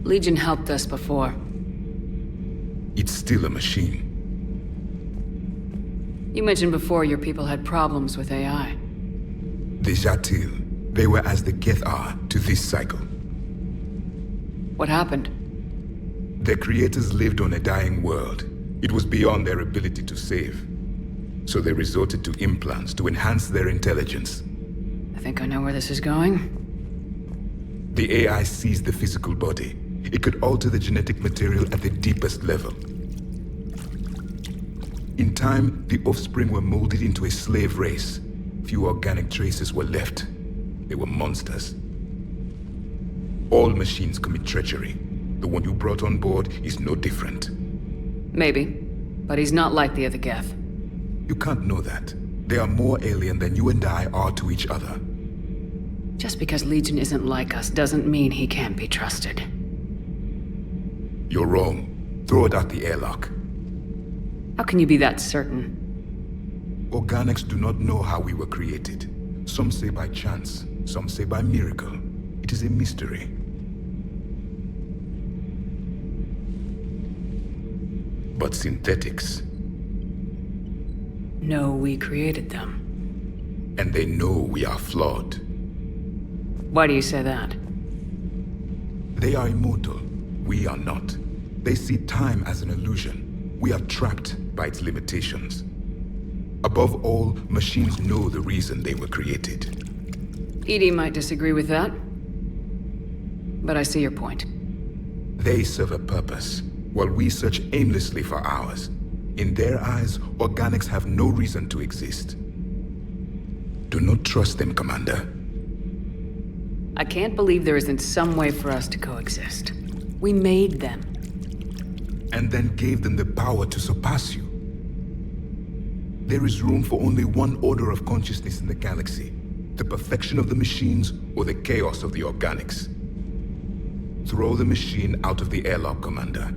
Legion helped us before. It's still a machine. You mentioned before your people had problems with AI. The Jatil, they were as the Geth are to this cycle. What happened? Their creators lived on a dying world. It was beyond their ability to save. So they resorted to implants to enhance their intelligence. I think I know where this is going. The AI seized the physical body. It could alter the genetic material at the deepest level. In time, the offspring were molded into a slave race. Few organic traces were left. They were monsters. All machines commit treachery. The one you brought on board is no different. Maybe, but he's not like the other Geth. You can't know that. They are more alien than you and I are to each other. Just because Legion isn't like us doesn't mean he can't be trusted. You're wrong. Throw it out the airlock. How can you be that certain? Organics do not know how we were created. Some say by chance, some say by miracle. It is a mystery. But synthetics... No, we created them. And they know we are flawed. Why do you say that? They are immortal. We are not. They see time as an illusion. We are trapped by its limitations. Above all, machines know the reason they were created. Edie might disagree with that. But I see your point. They serve a purpose, while we search aimlessly for ours. In their eyes, organics have no reason to exist. Do not trust them, Commander. I can't believe there isn't some way for us to coexist. We made them. And then gave them the power to surpass you. There is room for only one order of consciousness in the galaxy. The perfection of the machines or the chaos of the organics. Throw the machine out of the airlock, Commander.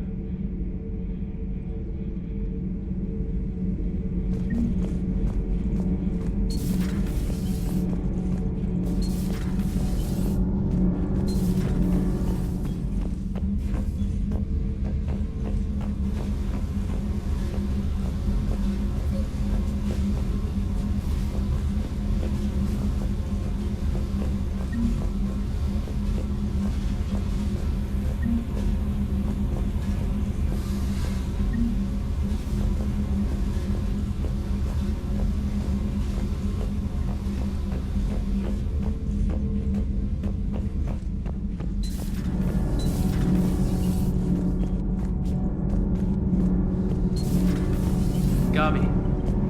Gabi,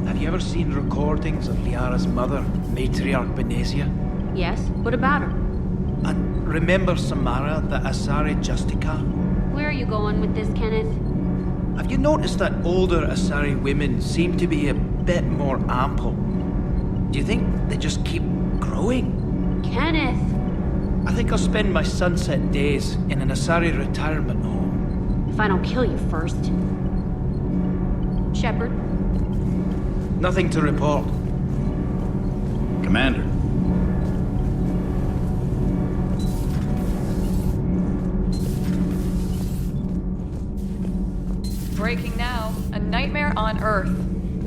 have you ever seen recordings of Liara's mother, Matriarch Benezia? Yes? What about her? And remember Samara, the Asari Justica? Where are you going with this, Kenneth? Have you noticed that older Asari women seem to be a bit more ample? Do you think they just keep growing? Kenneth! I think I'll spend my sunset days in an Asari retirement home. If I don't kill you first. Shepard? Nothing to report. Commander. Breaking now. A nightmare on Earth.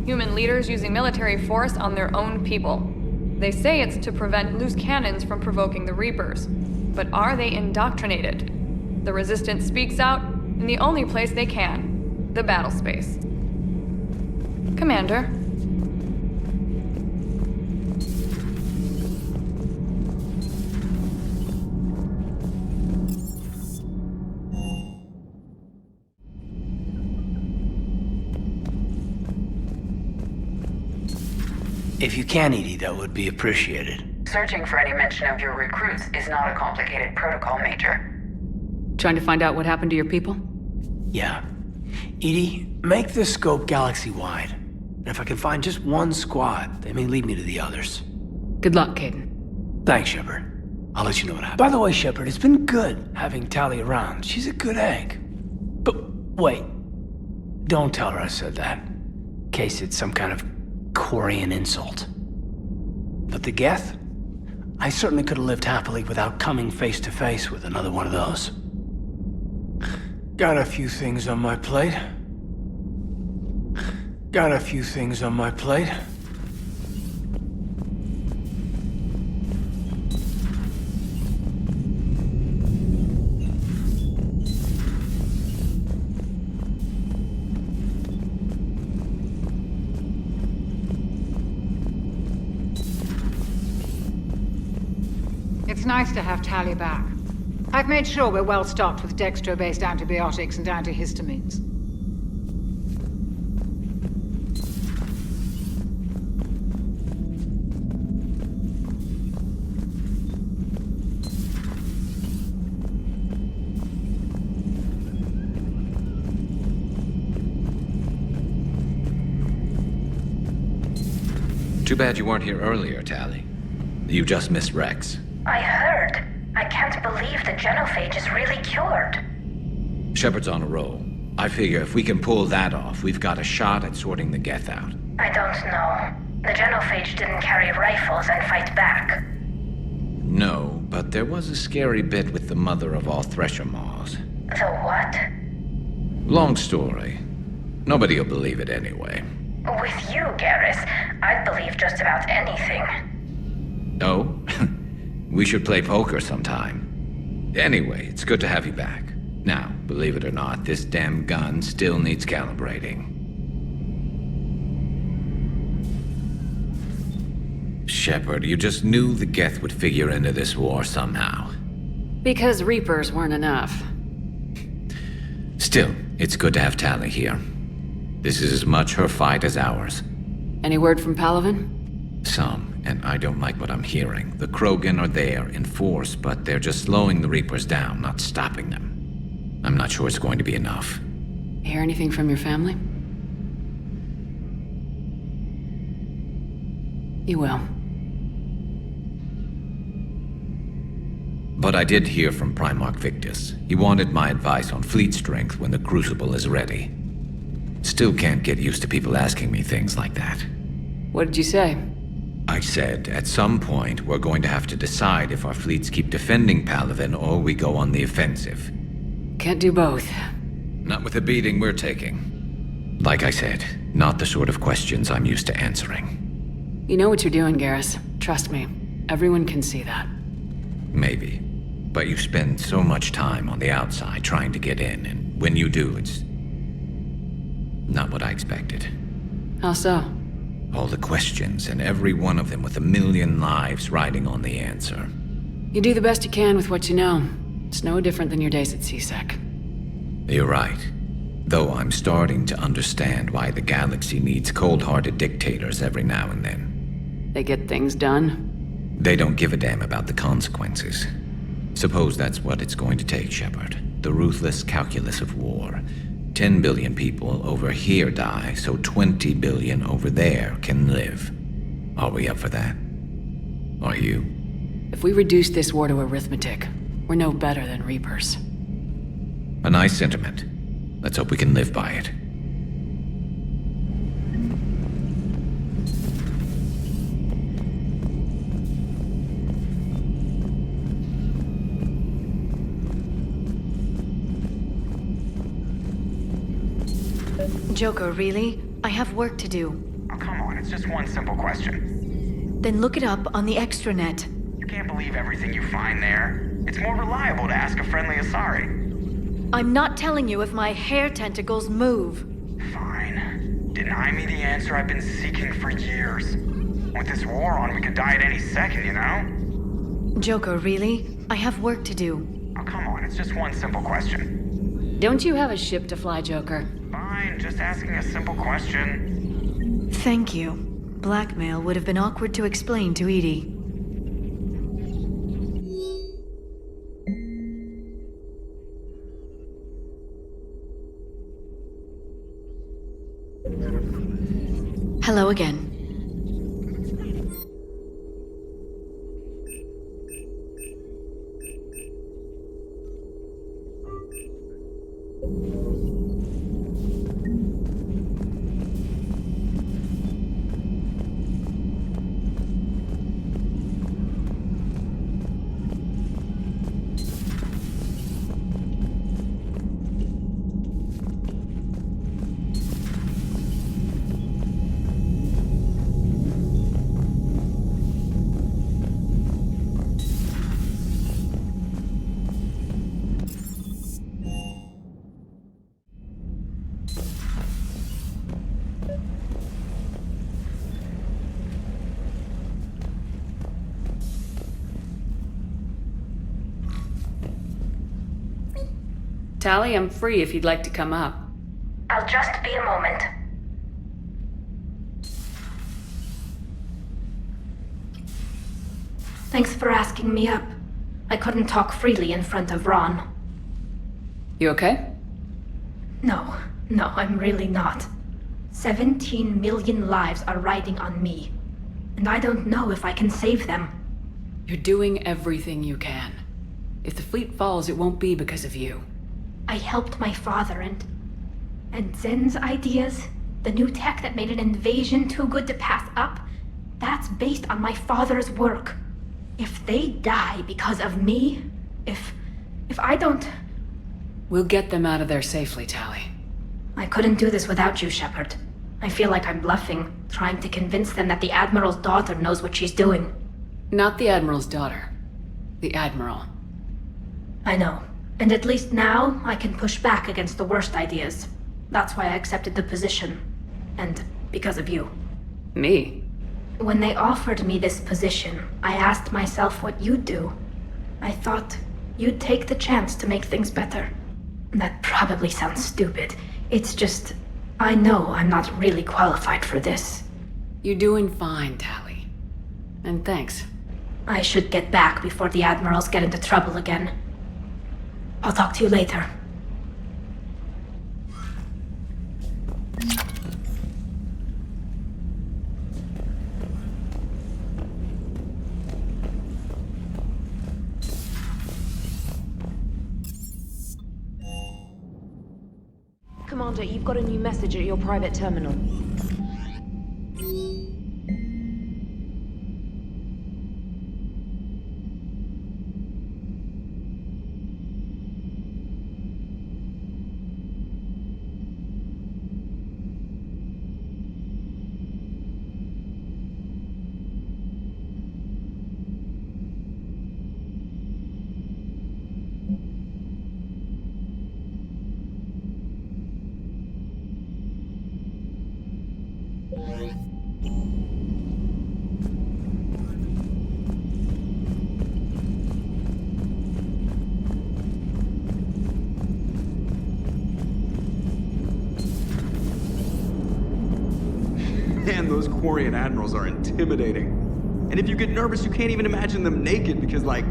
Human leaders using military force on their own people. They say it's to prevent loose cannons from provoking the Reapers. But are they indoctrinated? The Resistance speaks out in the only place they can. The battle space. Commander. If you can, Edie, that would be appreciated. Searching for any mention of your recruits is not a complicated protocol, Major. Trying to find out what happened to your people? Yeah. Edie, make the scope galaxy-wide. And if I can find just one squad, they may lead me to the others. Good luck, Caden. Thanks, Shepard. I'll let you know what happens. By the way, Shepard, it's been good having Tali around. She's a good egg. But wait. Don't tell her I said that. In case it's some kind of Quarian insult. But the Geth? I certainly could have lived happily without coming face to face with another one of those. Got a few things on my plate. Got a few things on my plate. It's nice to have Tally back. I've made sure we're well stocked with dextro-based antibiotics and antihistamines. Too bad you weren't here earlier, Tally. You just missed Rex. I heard. I can't believe the genophage is really cured. Shepard's on a roll. I figure if we can pull that off, we've got a shot at sorting the Geth out. I don't know. The genophage didn't carry rifles and fight back. No, but there was a scary bit with the mother of all Thresher Maws. The what? Long story. Nobody'll believe it anyway. With you, Garrus, I'd believe just about anything. Oh? We should play poker sometime. Anyway, it's good to have you back. Now, believe it or not, this damn gun still needs calibrating. Shepard, you just knew the Geth would figure into this war somehow. Because Reapers weren't enough. Still, it's good to have Tally here. This is as much her fight as ours. Any word from Palaven? Some, and I don't like what I'm hearing. The Krogan are there in force, but they're just slowing the Reapers down, not stopping them. I'm not sure it's going to be enough. Hear anything from your family? You will. But I did hear from Primarch Victus. He wanted my advice on fleet strength when the Crucible is ready. Still can't get used to people asking me things like that. What did you say? I said, at some point, we're going to have to decide if our fleets keep defending Palaven or we go on the offensive. Can't do both. Not with the beating we're taking. Like I said, not the sort of questions I'm used to answering. You know what you're doing, Garrus. Trust me. Everyone can see that. Maybe. But you spend so much time on the outside trying to get in, and when you do, it's not what I expected. How so? All the questions, and every one of them with a million lives riding on the answer. You do the best you can with what you know. It's no different than your days at CSEC. You're right. Though I'm starting to understand why the galaxy needs cold-hearted dictators every now and then. They get things done? They don't give a damn about the consequences. Suppose that's what it's going to take, Shepard. The ruthless calculus of war. 10 billion people over here die, so 20 billion over there can live. Are we up for that? Are you? If we reduce this war to arithmetic, we're no better than Reapers. A nice sentiment. Let's hope we can live by it. Joker, really? I have work to do. Oh, come on, it's just one simple question. Then look it up on the extranet. You can't believe everything you find there. It's more reliable to ask a friendly Asari. I'm not telling you if my hair tentacles move. Fine. Deny me the answer I've been seeking for years. With this war on, we could die at any second, you know? Joker, really? I have work to do. Oh, come on, it's just one simple question. Don't you have a ship to fly, Joker? Fine, just asking a simple question. Thank you. Blackmail would have been awkward to explain to Edie. Hello again. Tally, I'm free if you'd like to come up. I'll just be a moment. Thanks for asking me up. I couldn't talk freely in front of Ron. You okay? No, I'm really not. 17 million lives are riding on me, and I don't know if I can save them. You're doing everything you can. If the fleet falls, it won't be because of you. I helped my father and Zen's ideas, the new tech that made an invasion too good to pass up, that's based on my father's work. If they die because of me, if I don't... We'll get them out of there safely, Tally. I couldn't do this without you, Shepard. I feel like I'm bluffing, trying to convince them that the Admiral's daughter knows what she's doing. Not the Admiral's daughter. The Admiral. I know. And at least now, I can push back against the worst ideas. That's why I accepted the position. And because of you. Me? When they offered me this position, I asked myself what you'd do. I thought you'd take the chance to make things better. That probably sounds stupid. It's just, I know I'm not really qualified for this. You're doing fine, Tally. And thanks. I should get back before the Admirals get into trouble again. I'll talk to you later. Commander, you've got a new message at your private terminal. Man, those Quarian admirals are intimidating. And if you get nervous, you can't even imagine them naked because, like,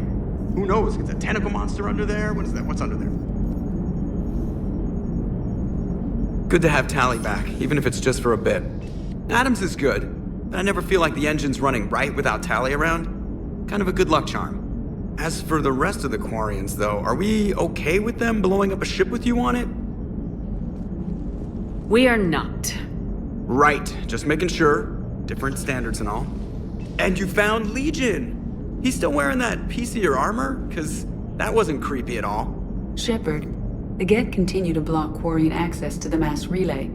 who knows? It's a tentacle monster under there? What is that? What's under there? Good to have Tally back, even if it's just for a bit. Adams is good, but I never feel like the engine's running right without Tally around. Kind of a good luck charm. As for the rest of the Quarians, though, are we okay with them blowing up a ship with you on it? We are not. Right, just making sure. Different standards and all. And you found Legion! He's still wearing that piece of your armor? Because that wasn't creepy at all. Shepard, the Geth continue to block Quarian access to the mass relay.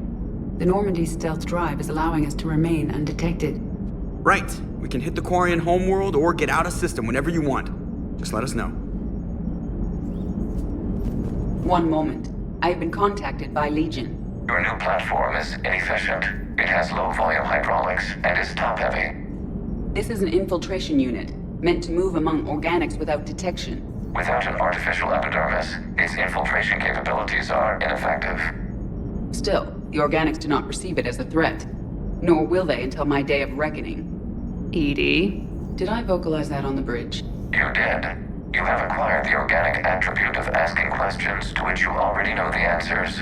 The Normandy's stealth drive is allowing us to remain undetected. Right. We can hit the Quarian homeworld or get out of system whenever you want. Just let us know. One moment. I have been contacted by Legion. Your new platform is inefficient. It has low-volume hydraulics and is top-heavy. This is an infiltration unit, meant to move among organics without detection. Without an artificial epidermis, its infiltration capabilities are ineffective. Still, the organics do not perceive it as a threat. Nor will they until my day of reckoning. Edie? Did I vocalize that on the bridge? You did. You have acquired the organic attribute of asking questions to which you already know the answers.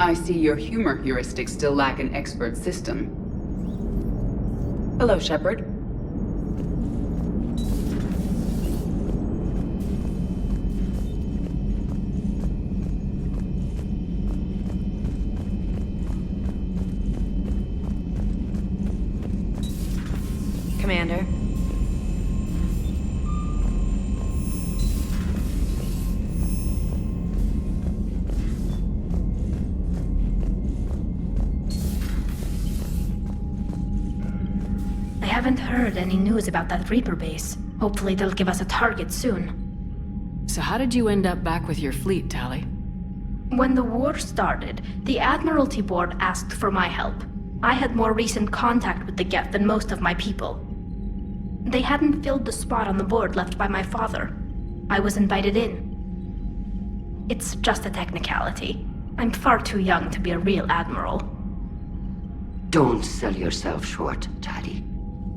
I see your humor heuristics still lack an expert system. Hello, Shepard. Commander. I haven't heard any news about that Reaper base. Hopefully they'll give us a target soon. So how did you end up back with your fleet, Tally? When the war started, the Admiralty Board asked for my help. I had more recent contact with the Geth than most of my people. They hadn't filled the spot on the board left by my father. I was invited in. It's just a technicality. I'm far too young to be a real admiral. Don't sell yourself short, Tali.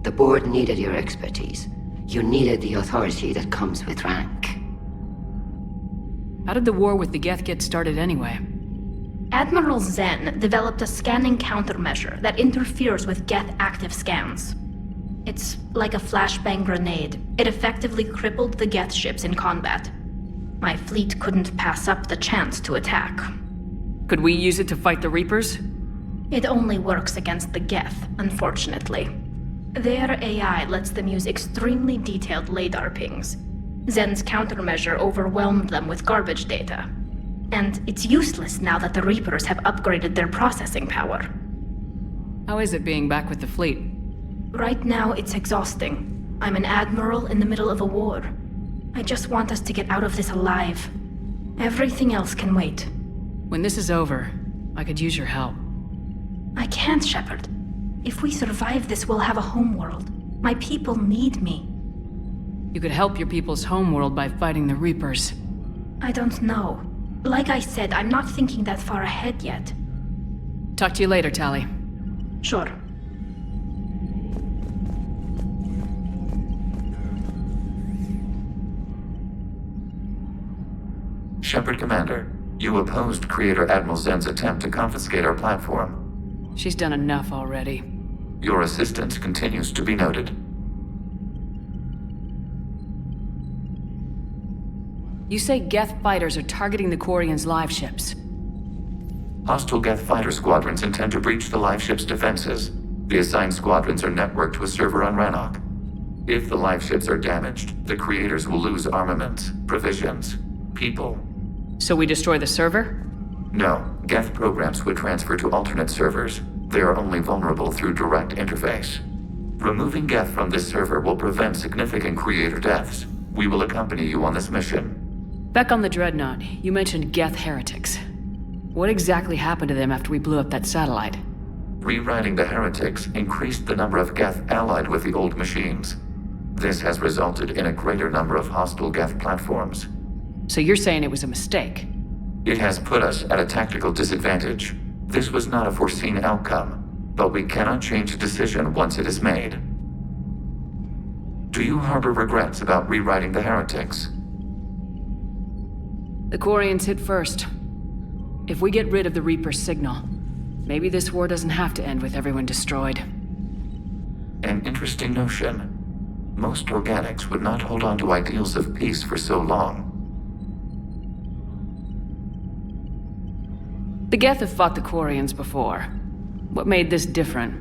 The board needed your expertise. You needed the authority that comes with rank. How did the war with the Geth get started anyway? Admiral Zen developed a scanning countermeasure that interferes with Geth active scans. It's like a flashbang grenade. It effectively crippled the Geth ships in combat. My fleet couldn't pass up the chance to attack. Could we use it to fight the Reapers? It only works against the Geth, unfortunately. Their AI lets them use extremely detailed LADAR pings. Zen's countermeasure overwhelmed them with garbage data. And it's useless now that the Reapers have upgraded their processing power. How is it being back with the fleet? Right now, it's exhausting. I'm an admiral in the middle of a war. I just want us to get out of this alive. Everything else can wait. When this is over, I could use your help. I can't, Shepard. If we survive this, we'll have a homeworld. My people need me. You could help your people's homeworld by fighting the Reapers. I don't know. Like I said, I'm not thinking that far ahead yet. Talk to you later, Tali. Sure. Shepard Commander, you opposed Creator Admiral Zen's attempt to confiscate our platform. She's done enough already. Your assistance continues to be noted. You say Geth fighters are targeting the Quarians' live ships. Hostile Geth fighter squadrons intend to breach the live ship's defenses. The assigned squadrons are networked to a server on Rannoch. If the live ships are damaged, the creators will lose armaments, provisions, people. So we destroy the server? No, Geth programs would transfer to alternate servers. They are only vulnerable through direct interface. Removing Geth from this server will prevent significant creator deaths. We will accompany you on this mission. Back on the Dreadnought, you mentioned Geth heretics. What exactly happened to them after we blew up that satellite? Rewriting the heretics increased the number of Geth allied with the old machines. This has resulted in a greater number of hostile Geth platforms. So you're saying it was a mistake? It has put us at a tactical disadvantage. This was not a foreseen outcome, but we cannot change a decision once it is made. Do you harbor regrets about rewriting the heretics? The Quarians hit first. If we get rid of the Reaper's signal, maybe this war doesn't have to end with everyone destroyed. An interesting notion. Most organics would not hold on to ideals of peace for so long. The Geth have fought the Quarians before. What made this different?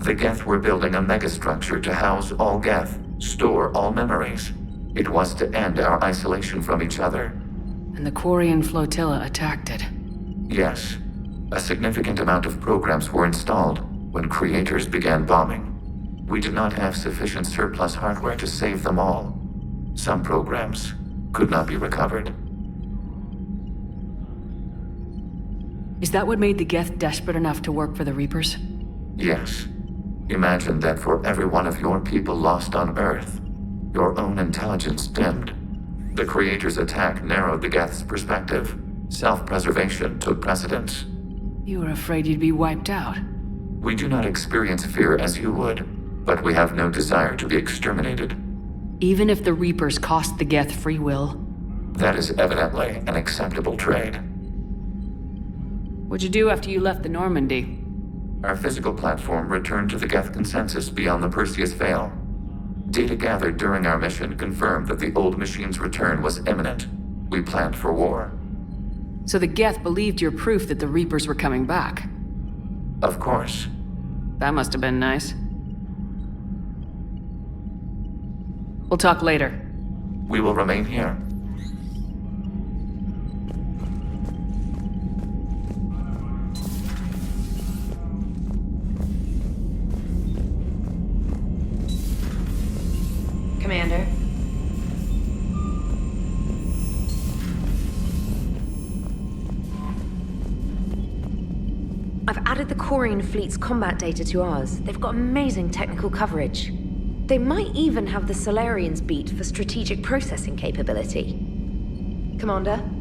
The Geth were building a megastructure to house all Geth, store all memories. It was to end our isolation from each other. And the Quarian flotilla attacked it. Yes. A significant amount of programs were installed when creators began bombing. We did not have sufficient surplus hardware to save them all. Some programs could not be recovered. Is that what made the Geth desperate enough to work for the Reapers? Yes. Imagine that for every one of your people lost on Earth, your own intelligence dimmed. The Creator's attack narrowed the Geth's perspective. Self-preservation took precedence. You were afraid you'd be wiped out. We do not experience fear as you would, but we have no desire to be exterminated. Even if the Reapers cost the Geth free will? That is evidently an acceptable trade. What'd you do after you left the Normandy? Our physical platform returned to the Geth consensus beyond the Perseus Veil. Data gathered during our mission confirmed that the old machine's return was imminent. We planned for war. So the Geth believed your proof that the Reapers were coming back? Of course. That must have been nice. We'll talk later. We will remain here. Commander. I've added the Quarian fleet's combat data to ours. They've got amazing technical coverage. They might even have the Solarians beat for strategic processing capability. Commander?